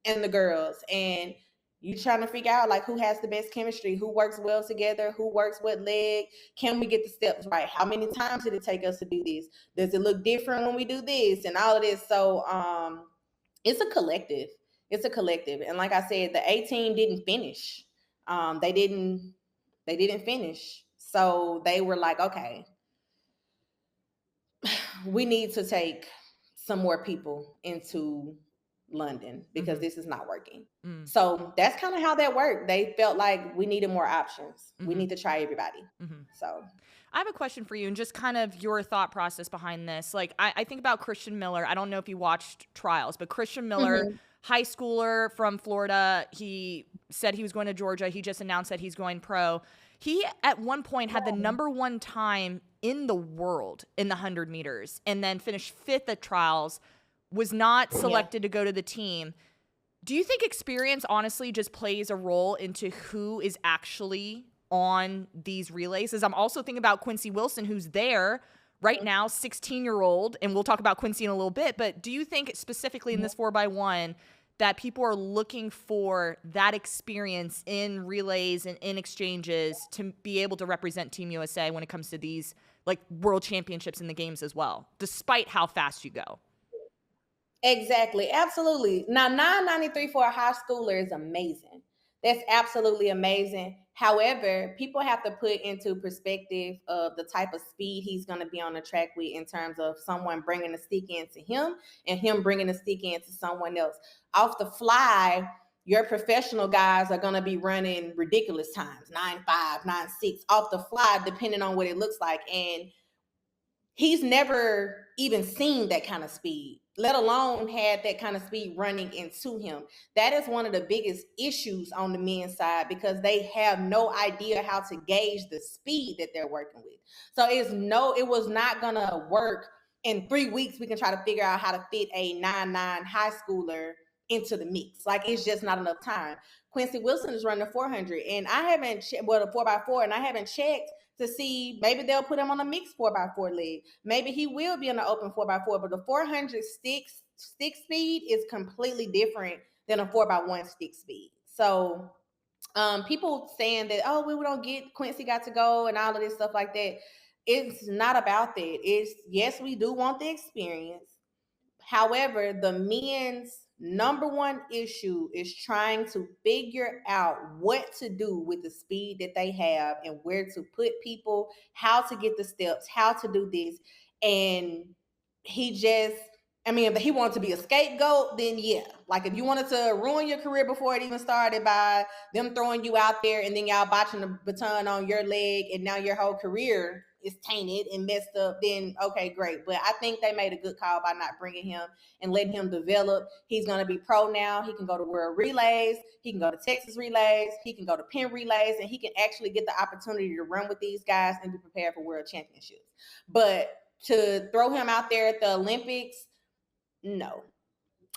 and the girls. And you trying to figure out like who has the best chemistry, who works well together, who works what leg, can we get the steps right? How many times did it take us to do this? Does it look different when we do this? And all of this. So it's a collective. And like I said, the A team didn't finish. They didn't finish. So they were like, okay, we need to take some more people into London because this is not working. So that's kind of how that worked. They felt like we needed more options. We need to try everybody. So I have a question for you and just kind of your thought process behind this. Like, I think about Christian Miller. I don't know if you watched trials, but Christian Miller, high schooler from Florida, he said he was going to Georgia. He just announced that he's going pro. He at one point had the number 1 time in the world in the 100 meters and then finished 5th at trials, was not selected to go to the team. Do you think experience honestly just plays a role into who is actually on these relays? As I'm also thinking about Quincy Wilson, who's there right now, 16-year-old, and we'll talk about Quincy in a little bit, but do you think specifically in this 4x1 that people are looking for that experience in relays and in exchanges to be able to represent Team USA when it comes to these like world championships in the games as well, despite how fast you go? Exactly. Absolutely. Now, 993 for a high schooler is amazing. That's absolutely amazing. However, people have to put into perspective of the type of speed he's going to be on the track with in terms of someone bringing a stick into him and him bringing a stick into someone else. Off the fly, your professional guys are going to be running ridiculous times, 9.5, 9.6 off the fly, depending on what it looks like. And he's never even seen that kind of speed, let alone had that kind of speed running into him. That is one of the biggest issues on the men's side because they have no idea how to gauge the speed that they're working with. So it was not gonna work in 3 weeks. We can try to figure out how to fit a 9.9 high schooler into the mix. Like, it's just not enough time. Quincy Wilson is running a 400, and I haven't a 4x4, and I haven't checked to see, maybe they'll put him on a mixed 4x4 leg. Maybe he will be in an open 4x4, but the 400 stick speed is completely different than a 4x1 stick speed. So people saying that, oh, we don't get Quincy got to go and all of this stuff like that. It's not about that. It's, yes, we do want the experience. However, the men's number one issue is trying to figure out what to do with the speed that they have and where to put people, how to get the steps, how to do this. And if he wanted to be a scapegoat, then yeah. Like, if you wanted to ruin your career before it even started by them throwing you out there and then y'all botching the baton on your leg and now your whole career is tainted and messed up, then okay, great. But I think they made a good call by not bringing him and letting him develop. He's going to be pro now. He can go to World Relays. He can go to Texas Relays. He can go to Penn Relays, and he can actually get the opportunity to run with these guys and be prepared for World Championships. But to throw him out there at the Olympics, no.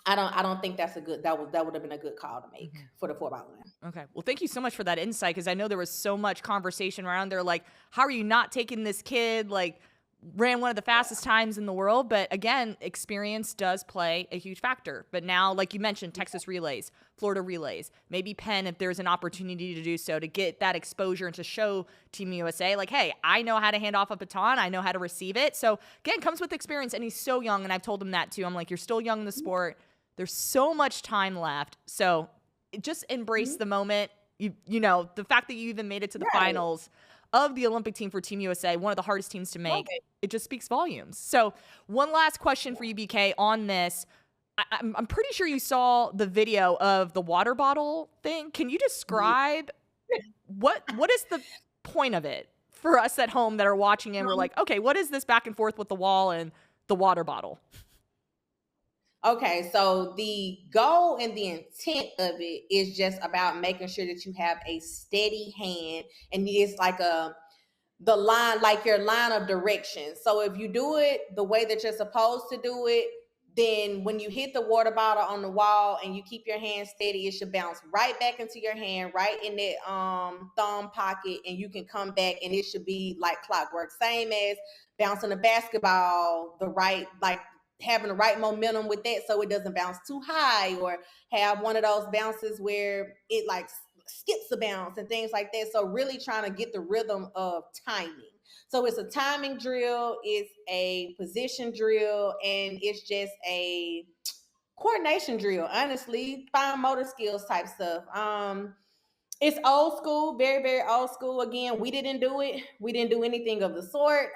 I don't think that's that would have been a good call to make for the 4x1. Okay. Well, thank you so much for that insight, because I know there was so much conversation around there, like, how are you not taking this kid, like, ran one of the fastest times in the world? But again, experience does play a huge factor. But now, like you mentioned, Texas Relays, Florida Relays, maybe Penn, if there's an opportunity to do so, to get that exposure and to show Team USA, like, hey, I know how to hand off a baton. I know how to receive it. So again, comes with experience, and he's so young. And I've told him that too. I'm like, you're still young in the sport. There's so much time left. So just embrace the moment. You know, the fact that you even made it to the finals of the Olympic team for Team USA, one of the hardest teams to make, it just speaks volumes. So one last question for you, BK, on this. I'm pretty sure you saw the video of the water bottle thing. Can you describe what is the point of it for us at home that are watching and we're like, okay, what is this back and forth with the wall and the water bottle? Okay, so the goal and the intent of it is just about making sure that you have a steady hand, and it's like the line, like your line of direction. So if you do it the way that you're supposed to do it, then when you hit the water bottle on the wall and you keep your hand steady, it should bounce right back into your hand, right in that thumb pocket, and you can come back and it should be like clockwork. Same as bouncing a basketball, having the right momentum with that so it doesn't bounce too high, or have one of those bounces where it like skips a bounce and things like that. So really trying to get the rhythm of timing. So it's a timing drill, it's a position drill, and it's just a coordination drill, honestly, fine motor skills type stuff. It's old school, very, very old school. Again, we didn't do it. We didn't do anything of the sort.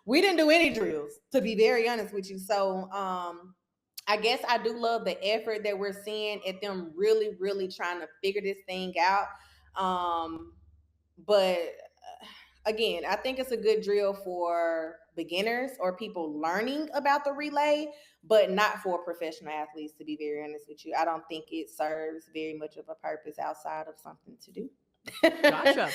We didn't do any drills, to be very honest with you. So I guess I do love the effort that we're seeing at them really, really trying to figure this thing out. But again, I think it's a good drill for beginners or people learning about the relay, but not for professional athletes, to be very honest with you. I don't think it serves very much of a purpose outside of something to do. Gotcha.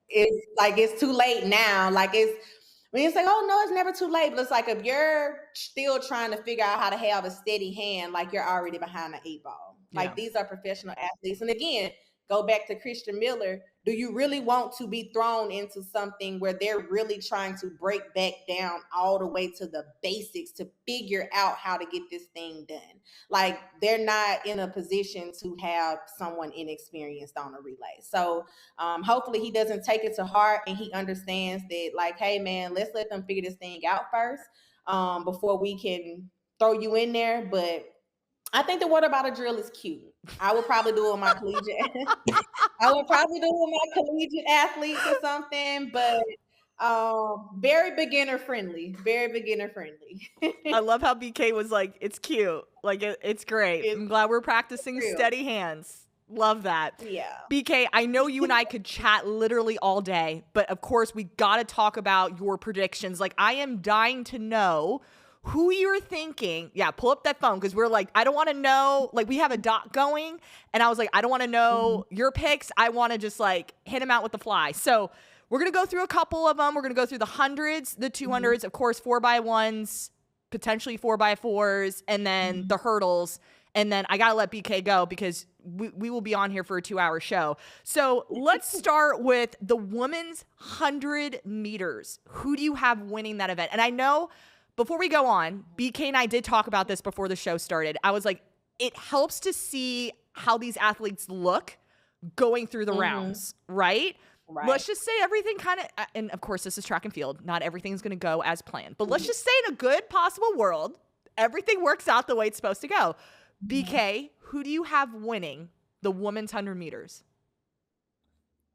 It's too late now. When it's like, oh no, it's never too late. But it's like, if you're still trying to figure out how to have a steady hand, like, you're already behind the 8 ball. Like, these are professional athletes. And again, go back to Christian Miller, do you really want to be thrown into something where they're really trying to break back down all the way to the basics to figure out how to get this thing done? Like, they're not in a position to have someone inexperienced on a relay. So hopefully he doesn't take it to heart and he understands that, like, hey man, let's let them figure this thing out first before we can throw you in there. But I think the water bottle drill is cute. I would probably do it with my collegiate. I would probably do it with my collegiate athletes or something, but very beginner friendly. Very beginner friendly. I love how BK was like, it's cute. Like, it's great. I'm glad we're practicing steady hands. Love that. Yeah. BK, I know you and I could chat literally all day, but of course we got to talk about your predictions. Like, I am dying to know who you're thinking. Yeah, pull up that phone, because we're like, I don't want to know. Like, we have a doc going, and I was like, I don't want to know your picks. I want to just like hit them out with the fly. So we're going to go through a couple of them. We're going to go through the 100s, the 200s, of course, 4x1s, potentially 4x4s, and then the hurdles. And then I got to let BK go because we will be on here for a 2-hour show. So let's start with the women's 100 meters. Who do you have winning that event? And I know, before we go on, BK and I did talk about this before the show started. I was like, it helps to see how these athletes look going through the rounds, right? Let's just say everything kind of, and of course this is track and field, not everything's going to go as planned, but let's just say in a good possible world, everything works out the way it's supposed to go. BK, who do you have winning the women's 100 meters?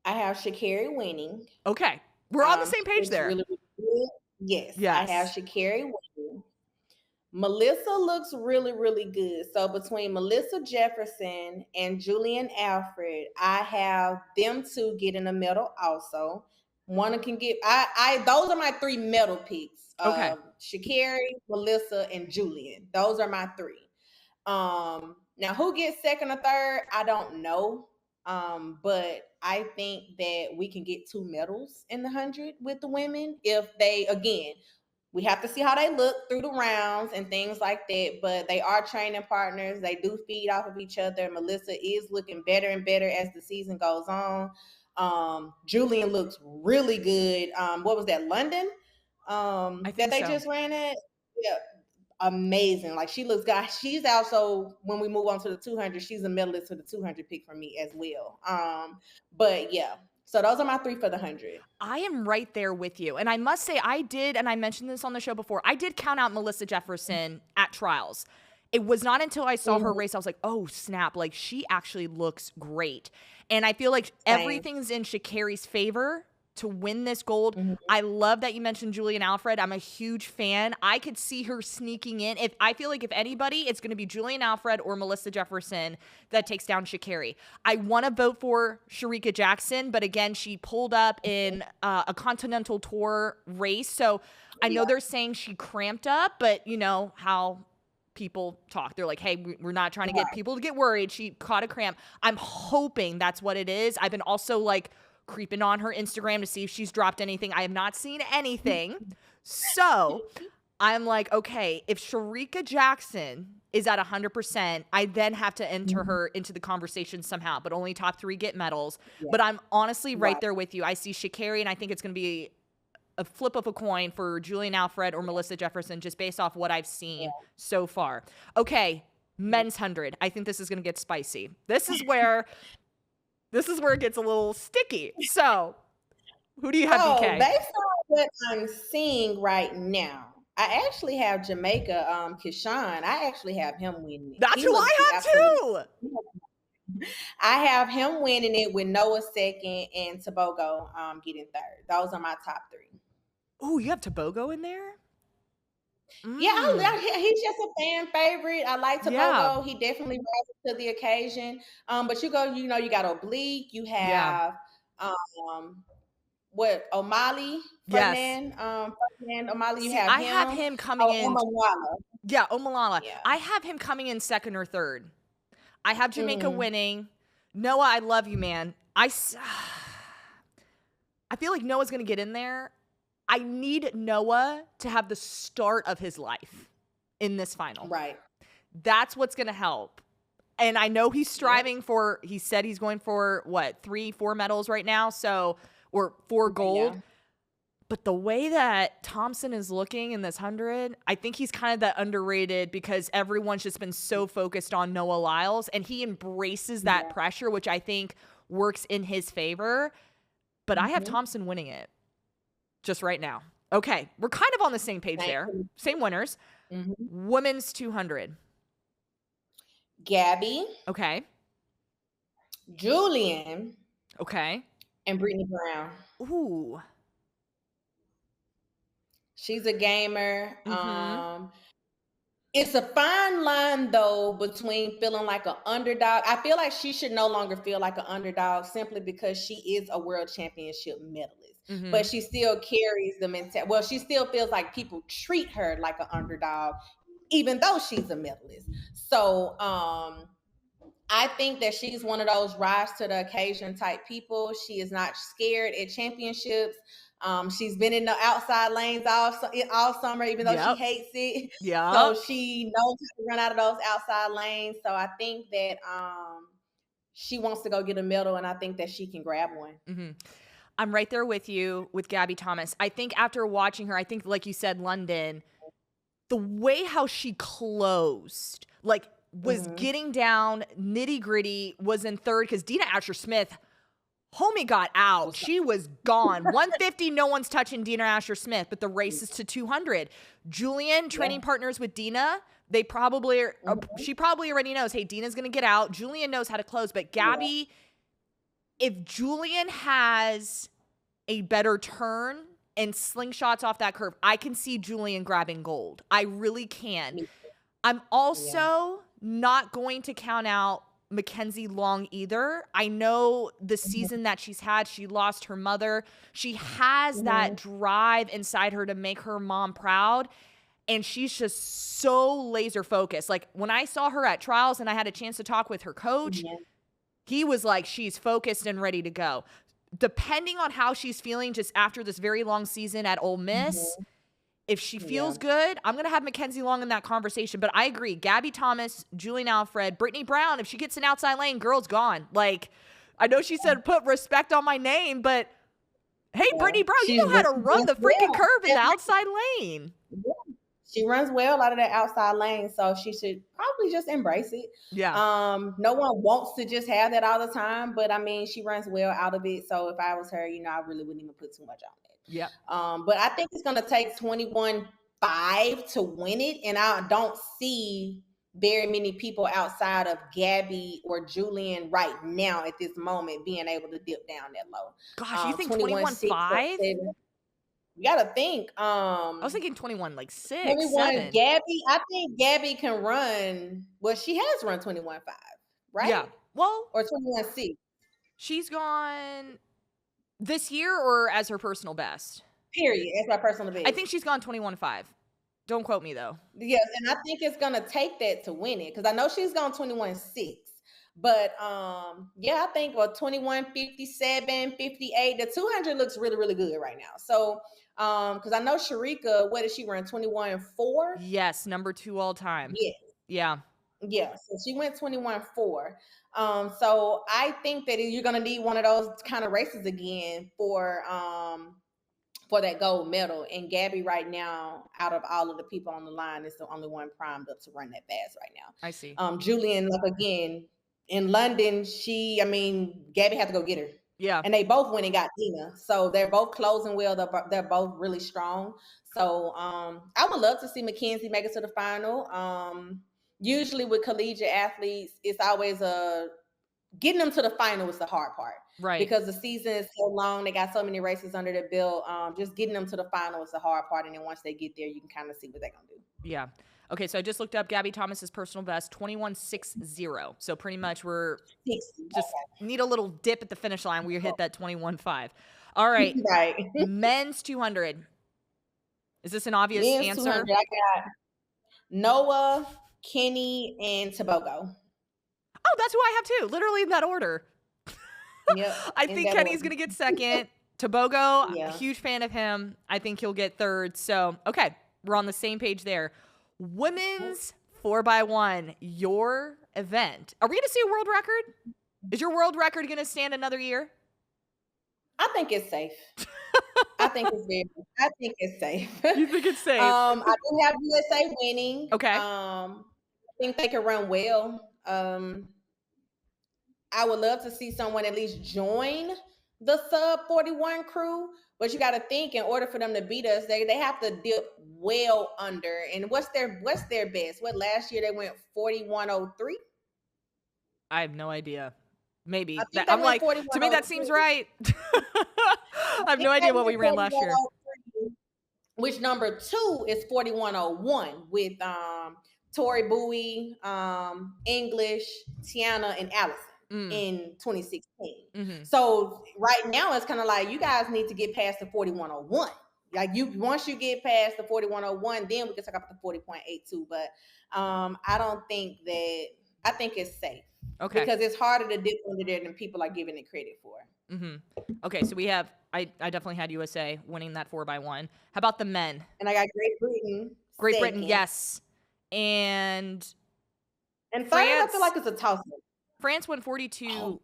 I have Sha'Carri winning. Okay. We're on the same page there. Really, really good. Yes. I have Sha'Carri winning. Melissa looks really, really good. So between Melissa Jefferson and Julian Alfred, I have them two getting a medal also. One can get, those are my 3 medal picks. Okay. Sha'Carri, Melissa, and Julian. Those are my 3. Now who gets second or third, I don't know. But I think that we can get 2 medals in the 100 with the women if they, again, we have to see how they look through the rounds and things like that, but they are training partners. They do feed off of each other. Melissa is looking better and better as the season goes on. Julian looks really good. What was that, London? I think they so. just ran it? Yeah. Amazing. Like, she looks good. She's also, when we move on to the 200, she's a medalist for the 200 pick for me as well. But yeah, so those are my 3 for the 100. I am right there with you. And I must say, I did, and I mentioned this on the show before, I did count out Melissa Jefferson at trials. It was not until I saw her race, I was like, oh, snap. Like, she actually looks great. And I feel like everything's in Sha'Carri's favor to win this gold. I love that you mentioned Julian Alfred. I'm a huge fan. I could see her sneaking in. I feel like if anybody, it's going to be Julian Alfred or Melissa Jefferson that takes down Sha'Carri. I want to vote for Shericka Jackson, but again, she pulled up in a Continental Tour race. So I know they're saying she cramped up, but you know how people talk. They're like, hey, we're not trying to get people to get worried. She caught a cramp. I'm hoping that's what it is. I've been also like creeping on her Instagram to see if she's dropped anything. I have not seen anything. So I'm like, okay, if Shericka Jackson is at 100%, I then have to enter her into the conversation somehow, but only top 3 get medals. But I'm honestly right there with you. I see Sha'Carri, and I think it's going to be a flip of a coin for Julian Alfred or Melissa Jefferson, just based off what I've seen so far. Okay, men's 100. I think this is going to get spicy. This is where it gets a little sticky. So, who do you have, BK? Based on what I'm seeing right now, I actually have Jamaica, Kishan. I actually have him winning. That's who I have too. I have him winning it with Noah second and Tobogo getting third. Those are my top 3. Oh, you have Tobogo in there? Yeah, he's just a fan favorite. I like Tobogo. Yeah. He definitely rises to the occasion. But you got Oblique. You have O'Malley? Ferdinand O'Malley. You have him. I have him coming in. Omalala. Yeah, Omalala. Yeah. I have him coming in second or third. I have Jamaica winning. Noah, I love you, man. I feel like Noah's going to get in there. I need Noah to have the start of his life in this final. Right. That's what's going to help. And I know he's striving for, he said he's going for, 3-4 medals right now, or 4 gold. Yeah. But the way that Thompson is looking in this 100, I think he's kind of that underrated because everyone's just been so focused on Noah Lyles, and he embraces that pressure, which I think works in his favor. But I have Thompson winning it just right now. Okay, we're kind of on the same page there. Same winners. Women's 200. Gabby. Okay. Julian. Okay. And Brittany Brown. Ooh. She's a gamer. It's a fine line, though, between feeling like an underdog. I feel like she should no longer feel like an underdog simply because she is a world championship medalist. But she still carries the mentality. Well, she still feels like people treat her like an underdog, even though she's a medalist. So I think that she's one of those rise to the occasion type people. She is not scared at championships. She's been in the outside lanes all summer, even though she hates it. Yeah. So she knows how to run out of those outside lanes. So I think that she wants to go get a medal, and I think that she can grab one. I'm right there with you with Gabby Thomas. I think after watching her, I think, like you said, London, the way how she closed, like, was getting down nitty gritty, was in third because Dina Asher-Smith, homie, got out. She was gone. 150, no one's touching Dina Asher-Smith, but the race is to 200. Julian, training partners with Dina. They probably are, she probably already knows, hey, Dina's going to get out. Julian knows how to close, but Gabby, if Julian has a better turn and slingshots off that curve, I can see Julian grabbing gold. I really can. I'm also not going to count out Mackenzie Long either. I know the season that she's had, she lost her mother. She has that drive inside her to make her mom proud. And she's just so laser focused. Like, when I saw her at trials and I had a chance to talk with her coach, he was like, she's focused and ready to go. Depending on how she's feeling just after this very long season at Ole Miss, if she feels good, I'm going to have Mackenzie Long in that conversation. But I agree. Gabby Thomas, Julian Alfred, Brittany Brown, if she gets an outside lane, girl's gone. Like, I know she said put respect on my name, but hey, Brittany Brown, you know how to run the freaking curve in the outside lane. She runs well out of that outside lane, so she should probably just embrace it. No one wants to just have that all the time, but I mean, she runs well out of it. So if I was her, I really wouldn't even put too much on it. But I think it's going to take 21.5 to win it, and I don't see very many people outside of Gabby or Julian right now at this moment being able to dip down that low. Gosh, you think 21.5? You gotta think. I was thinking 21, like 6, 21. 7. Gabby, I think Gabby can run. Well, she has run 21.5, right? Yeah. Well, or 21.6. She's gone this year or as her personal best? Period. As my personal best. I think she's gone 21.5. Don't quote me though. Yes, and I think it's gonna take that to win it because I know she's gone 21.6. But I think 21.57, 58. The 200 looks really, really good right now. So because I know Sharika, what did she run? 21.4? Yes, number 2 all time. Yeah. So she went 21.4. So I think that you're gonna need one of those kind of races again for that gold medal. And Gabby right now, out of all of the people on the line, is the only one primed up to run that fast right now. I see. Julian, like again, in London, Gabby had to go get her. Yeah. And they both went and got Dina. So they're both closing well. They're both really strong. So I would love to see Mackenzie make it to the final. Usually with collegiate athletes, it's always getting them to the final is the hard part. Right. Because the season is so long. They got so many races under their belt. Just getting them to the final is the hard part. And then once they get there, you can kind of see what they're going to do. Yeah. Okay, so I just looked up Gabby Thomas's personal best, 21.60. So pretty much we're just need a little dip at the finish line where you hit that 21.5. All right. Men's 200. Is this an obvious answer? 200, I got Noah, Kenny, and Tobogo. Oh, that's who I have too. Literally in that order. Yep. I think Kenny's going to get second. Tobogo, a huge fan of him. I think he'll get third. So, okay, we're on the same page there. Women's 4x1, your event. Are we going to see a world record? Is your world record going to stand another year? I think it's safe. I think it's safe. You think it's safe? I do have USA winning. Okay. I think they can run well. I would love to see someone at least join the sub 41 crew, but you got to think in order for them to beat us, they have to dip well under. And what's their best? What, last year they went 41.03? I have no idea. Maybe. I'm like, to me that seems right. I have no idea what we ran last year. Which number 2 is 41.01 with Tori Bowie, English, Tiana, and Allison in 2016. Mm-hmm. So right now it's kind of like you guys need to get past the 41.01. Like once you get past the 41.01, then we can talk about the 40.82. But I think it's safe. Okay. Because it's harder to dip under there than people are giving it credit for. Mm-hmm. Okay, so we have I definitely had USA winning that 4x1. How about the men? And I got Great Britain. Great Britain, yes. And France, I feel like it's a toss-up. France won 42-1.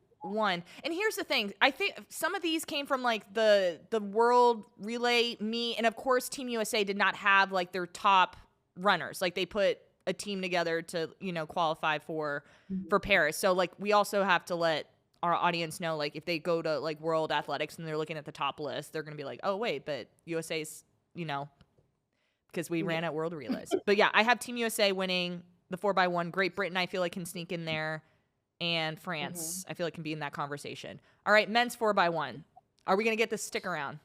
And here's the thing. I think some of these came from like the world relay meet. And of course, Team USA did not have like their top runners. Like they put a team together to, qualify for Paris. So like we also have to let our audience know, like if they go to like World Athletics and they're looking at the top list, they're going to be like, oh wait, but USA's, because we ran at World Relays. But yeah, I have Team USA winning the 4x1. Great Britain, I feel like can sneak in there. And France, I feel like can be in that conversation. All right, men's 4x1. Are we going to get this stick around?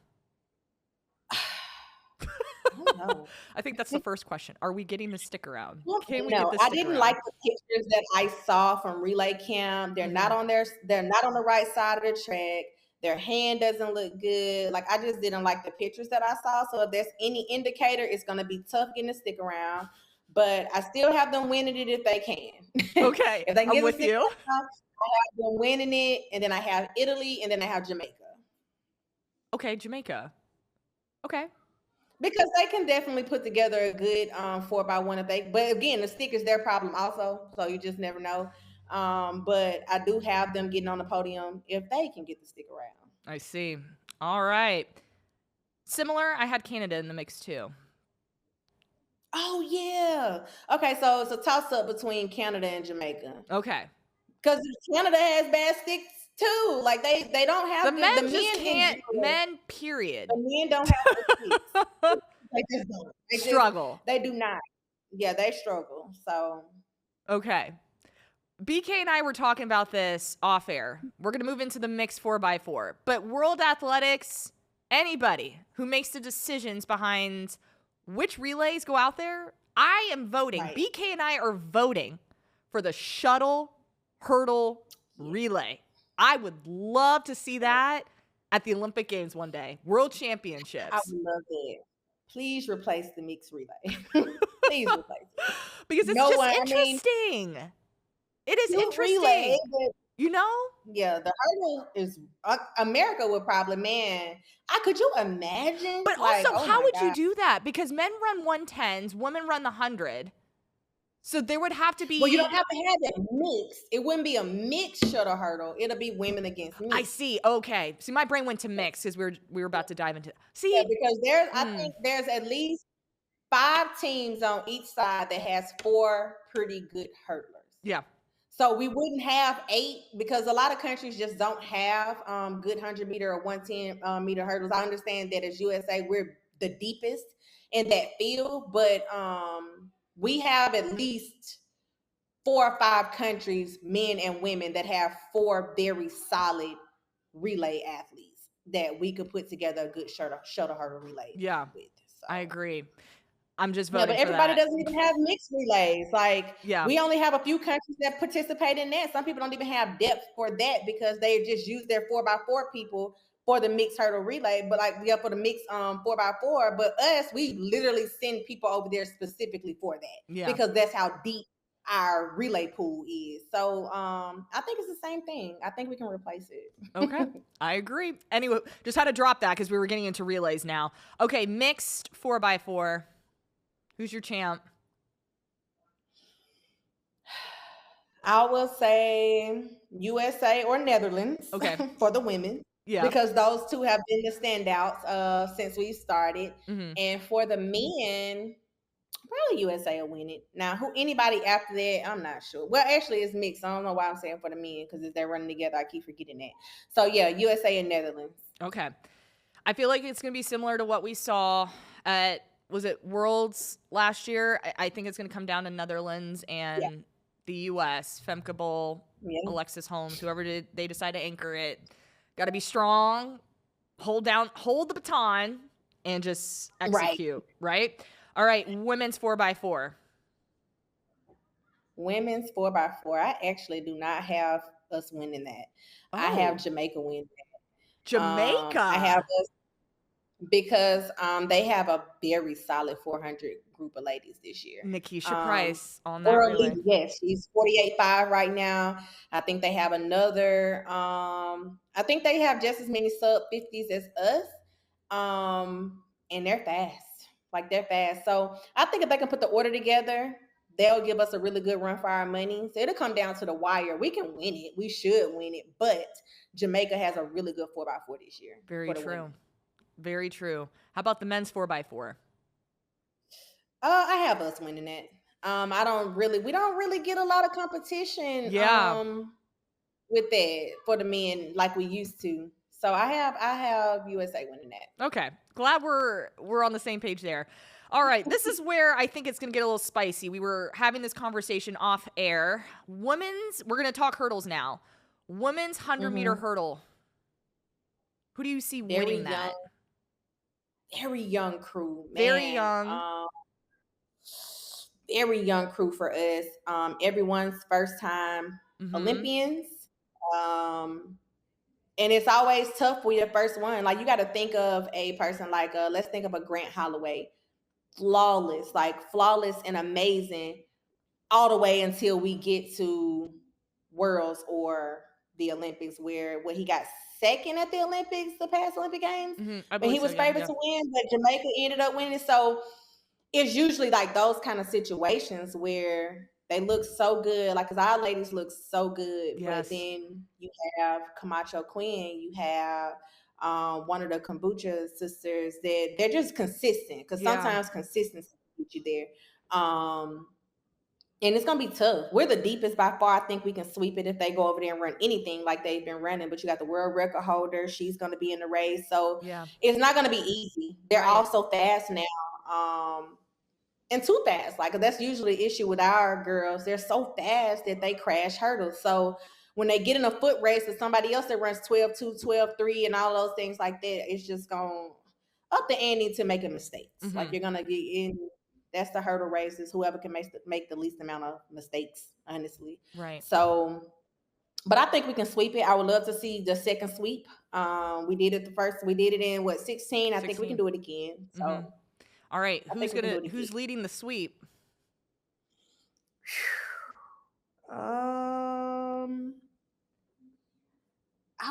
I think that's the first question. Are we getting the stick around? Can we get the stick I didn't around? Like the pictures that I saw from relay camp. They're not on the right side of the track. Their hand doesn't look good. Like I just didn't like the pictures that I saw. So if there's any indicator, it's going to be tough getting the stick around. But I still have them winning it if they can. Okay, if they can I'm with you. I have them winning it, and then I have Italy, and then I have Jamaica. Okay, Jamaica. Okay. Because they can definitely put together a good 4x1 but again, the stick is their problem also, so you just never know. But I do have them getting on the podium if they can get the stick around. I see. All right. Similar, I had Canada in the mix too. Oh yeah. Okay, so it's a toss up between Canada and Jamaica. Okay. Because Canada has bad sticks too. Like they don't have the men just can't. Men, period. The men don't have the sticks. They just don't. They struggle. They do not. Yeah, they struggle. So okay. BK and I were talking about this off air. We're gonna move into the mixed 4x4. But World Athletics, anybody who makes the decisions behind which relays go out there, I am voting. Right. BK and I are voting for the shuttle hurdle relay. I would love to see that at the Olympic Games one day. World Championships. I would love it. Please replace the mixed relay. Please replace it. Because it's interesting. It is interesting. Relay, Yeah, the hurdle is America would probably, could you imagine? But also, how would you do that? Because men run 110s, women run the 100. So there would have to be. Well, you don't have to have it mixed. It wouldn't be a mixed shuttle hurdle. It'll be women against men. I see. Okay. See, my brain went to mixed because we were about to dive into. See, yeah, because I think there's at least 5 teams on each side that has 4 pretty good hurdlers. Yeah. So we wouldn't have 8 because a lot of countries just don't have good 100-meter or 110 meter hurdles. I understand that as USA, we're the deepest in that field, but we have at least 4 or 5 countries, men and women, that have 4 very solid relay athletes that we could put together a good shuttle hurdle relay. Yeah, with. So. I agree. I'm just voting. But everybody doesn't even have mixed relays. Like, we only have a few countries that participate in that. Some people don't even have depth for that because they just use their 4x4 people for the mixed hurdle relay. But like we up for the mixed 4x4. But us, we literally send people over there specifically for that because that's how deep our relay pool is. So I think it's the same thing. I think we can replace it. Okay, I agree. Anyway, just had to drop that because we were getting into relays now. Okay, mixed 4x4. Who's your champ? I will say USA or Netherlands Okay. for the women. Yeah. Because those two have been the standouts since we started. Mm-hmm. And for the men, probably USA will win it. Now, who anybody after that, I'm not sure. Well, actually, it's mixed. I don't know why I'm saying for the men because if they're running together, I keep forgetting that. So yeah, USA and Netherlands. Okay. I feel like it's going to be similar to what we saw at, was it Worlds last year? I think it's going to come down to Netherlands and the U.S. Femke Bol, Alexis Holmes, whoever they decide to anchor it. Got to be strong, hold the baton, and just execute, right? All right, women's 4x4. Women's 4x4. I actually do not have us winning that. I have Jamaica winning that. Jamaica? I have us because they have a very solid 400 group of ladies this year. Nikisha Price on that relay. Yes, she's 48.5 right now. I think they have another. I think they have just as many sub 50s as us. And they're fast. Like they're fast. So I think if they can put the order together, they'll give us a really good run for our money. So it'll come down to the wire. We can win it. We should win it. But Jamaica has a really good 4x4 this year. Very true. Women. Very true. How about the men's 4x4? I have us winning it. We don't really get a lot of competition with that for the men like we used to. So I have USA winning that. Okay. Glad we're on the same page there. All right. This is where I think it's going to get a little spicy. We were having this conversation off air. We're going to talk hurdles now. Women's 100-meter hurdle. Who do you see winning that? Very young crew. Man. Very young. Very young crew for us. Everyone's first time Olympians. And it's always tough for your first one. Like you got to think of a person like, let's think of a Grant Holloway. Flawless and amazing all the way until we get to Worlds or the Olympics where he got second at the Olympics, the past Olympic Games. But he was favored to win, but Jamaica ended up winning. So it's usually like those kind of situations where they look so good, like, because our ladies look so good. Yes. But then you have Camacho Quinn, you have one of the Kombucha sisters that they're just consistent, because sometimes consistency gets you there. And it's going to be tough. We're the deepest by far. I think we can sweep it if they go over there and run anything like they've been running. But you got the world record holder. She's going to be in the race. So it's not going to be easy. They're all so fast now. And too fast. Like, that's usually the issue with our girls. They're so fast that they crash hurdles. So when they get in a foot race with somebody else that runs 12.2, 12.3 and all those things like that, it's just going up the ante to making mistakes. Like, you're going to get in. That's the hurdle races. Whoever can make the least amount of mistakes, honestly. Right. So, but I think we can sweep it. I would love to see the second sweep. We did it we did it in 16? I think we can do it again. So. All right, who's leading the sweep? I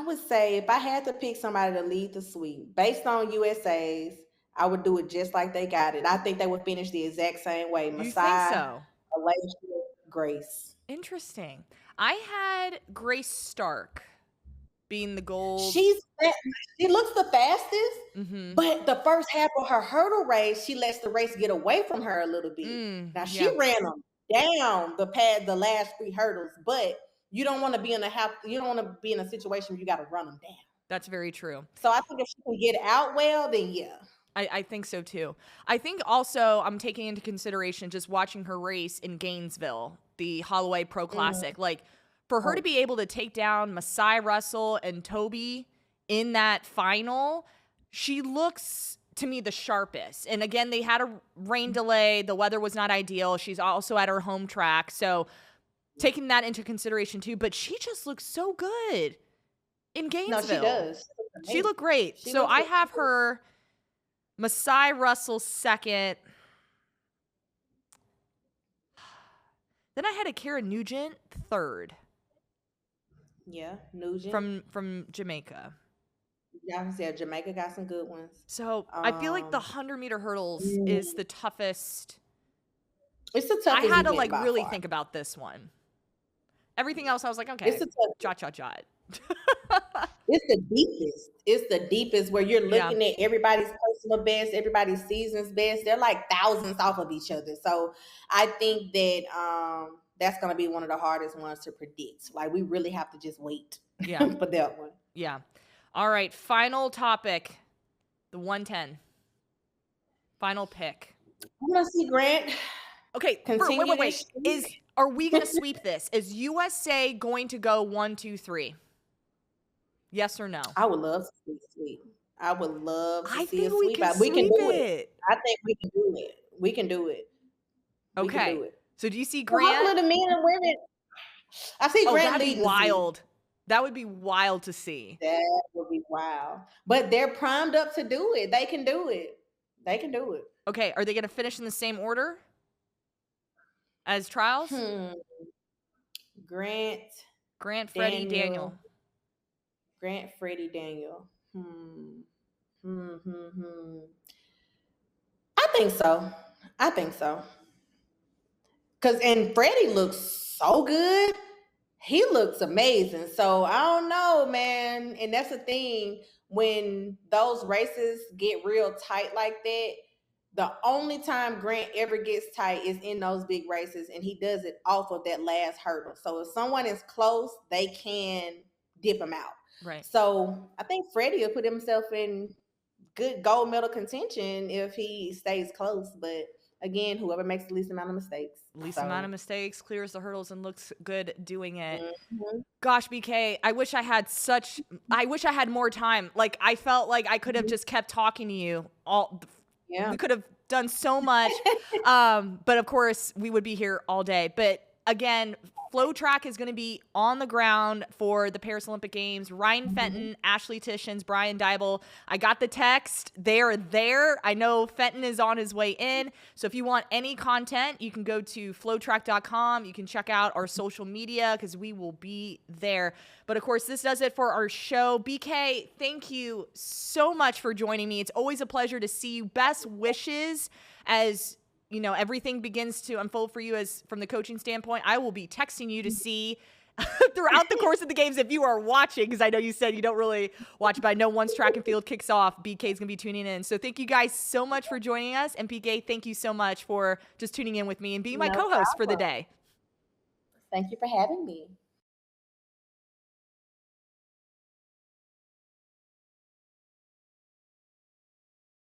would say if I had to pick somebody to lead the sweep, based on USA's, I would do it just like they got it. I think they would finish the exact same way. You think so? Alicia, Grace. Interesting. I had Grace Stark being the gold. She looks the fastest, but the first half of her hurdle race, she lets the race get away from her a little bit. Now she ran them down the last 3 hurdles, but you don't want to be in a situation where you got to run them down. That's very true. So I think if she can get out well, then I think so too. I think also I'm taking into consideration just watching her race in Gainesville, the Holloway Pro Classic. Like, for her to be able to take down Masai Russell and Toby in that final, she looks to me the sharpest. And again, they had a rain delay. The weather was not ideal. She's also at her home track. So taking that into consideration too, but she just looks so good in Gainesville. No, she does. She looked great. So I have her Masai Russell second. Then I had Akira Nugent third. Yeah, Nugent. From Jamaica. Yeah, I said Jamaica got some good ones. So I feel like the 100-meter hurdles is the toughest. It's the toughest. I had to really think about this one. Everything else, I was like, okay, It's a tough. jot. It's the deepest. It's the deepest where you're Yeah. looking at everybody's personal best, everybody's season's best. They're like thousands off of each other. So I think that that's gonna be one of the hardest ones to predict. Like we really have to just wait for that one. Yeah. All right. Final topic. The 110. Final pick. I want to see Grant. Okay. Wait. Are we going to sweep this? Is USA going to go 1, 2, 3? Yes or no? I would love to see a sweep. I would love to see a sweep. We can do it. I think we can do it. We can do it. Okay. We can do it. So do you see Grant? Hopefully the men and women. I see Grant that'd be wild. That would be wild to see. That would be wild. But they're primed up to do it. They can do it. They can do it. Okay. Are they going to finish in the same order as trials? Grant, Freddie, Daniel. Grant, Freddie, Daniel. I think so. And Freddie looks so good. He looks amazing. So I don't know, man. And that's the thing. When those races get real tight like that, the only time Grant ever gets tight is in those big races, and he does it off of that last hurdle. So if someone is close, they can dip him out. Right. So I think Freddie will put himself in good gold medal contention if he stays close. But again, whoever makes the least amount of mistakes. Amount of mistakes, clears the hurdles, and looks good doing it. Gosh, BK, I wish I had more time. Like, I felt like I could have just kept talking to you we could have done so much. But of course, we would be here all day. But again, FloTrack is going to be on the ground for the Paris Olympic Games. Ryan Fenton, Ashley Tishins, Brian Dybel. I got the text. They're there. I know Fenton is on his way in. So if you want any content, you can go to FloTrack.com. You can check out our social media because we will be there. But of course, this does it for our show. BK, thank you so much for joining me. It's always a pleasure to see you. Best wishes as everything begins to unfold for you as from the coaching standpoint. I will be texting you to see throughout the course of the games if you are watching, because I know you said you don't really watch, but I know once track and field kicks off, BK is going to be tuning in. So thank you guys so much for joining us. And BK, thank you so much for just tuning in with me and being my co-host for the day. Thank you for having me.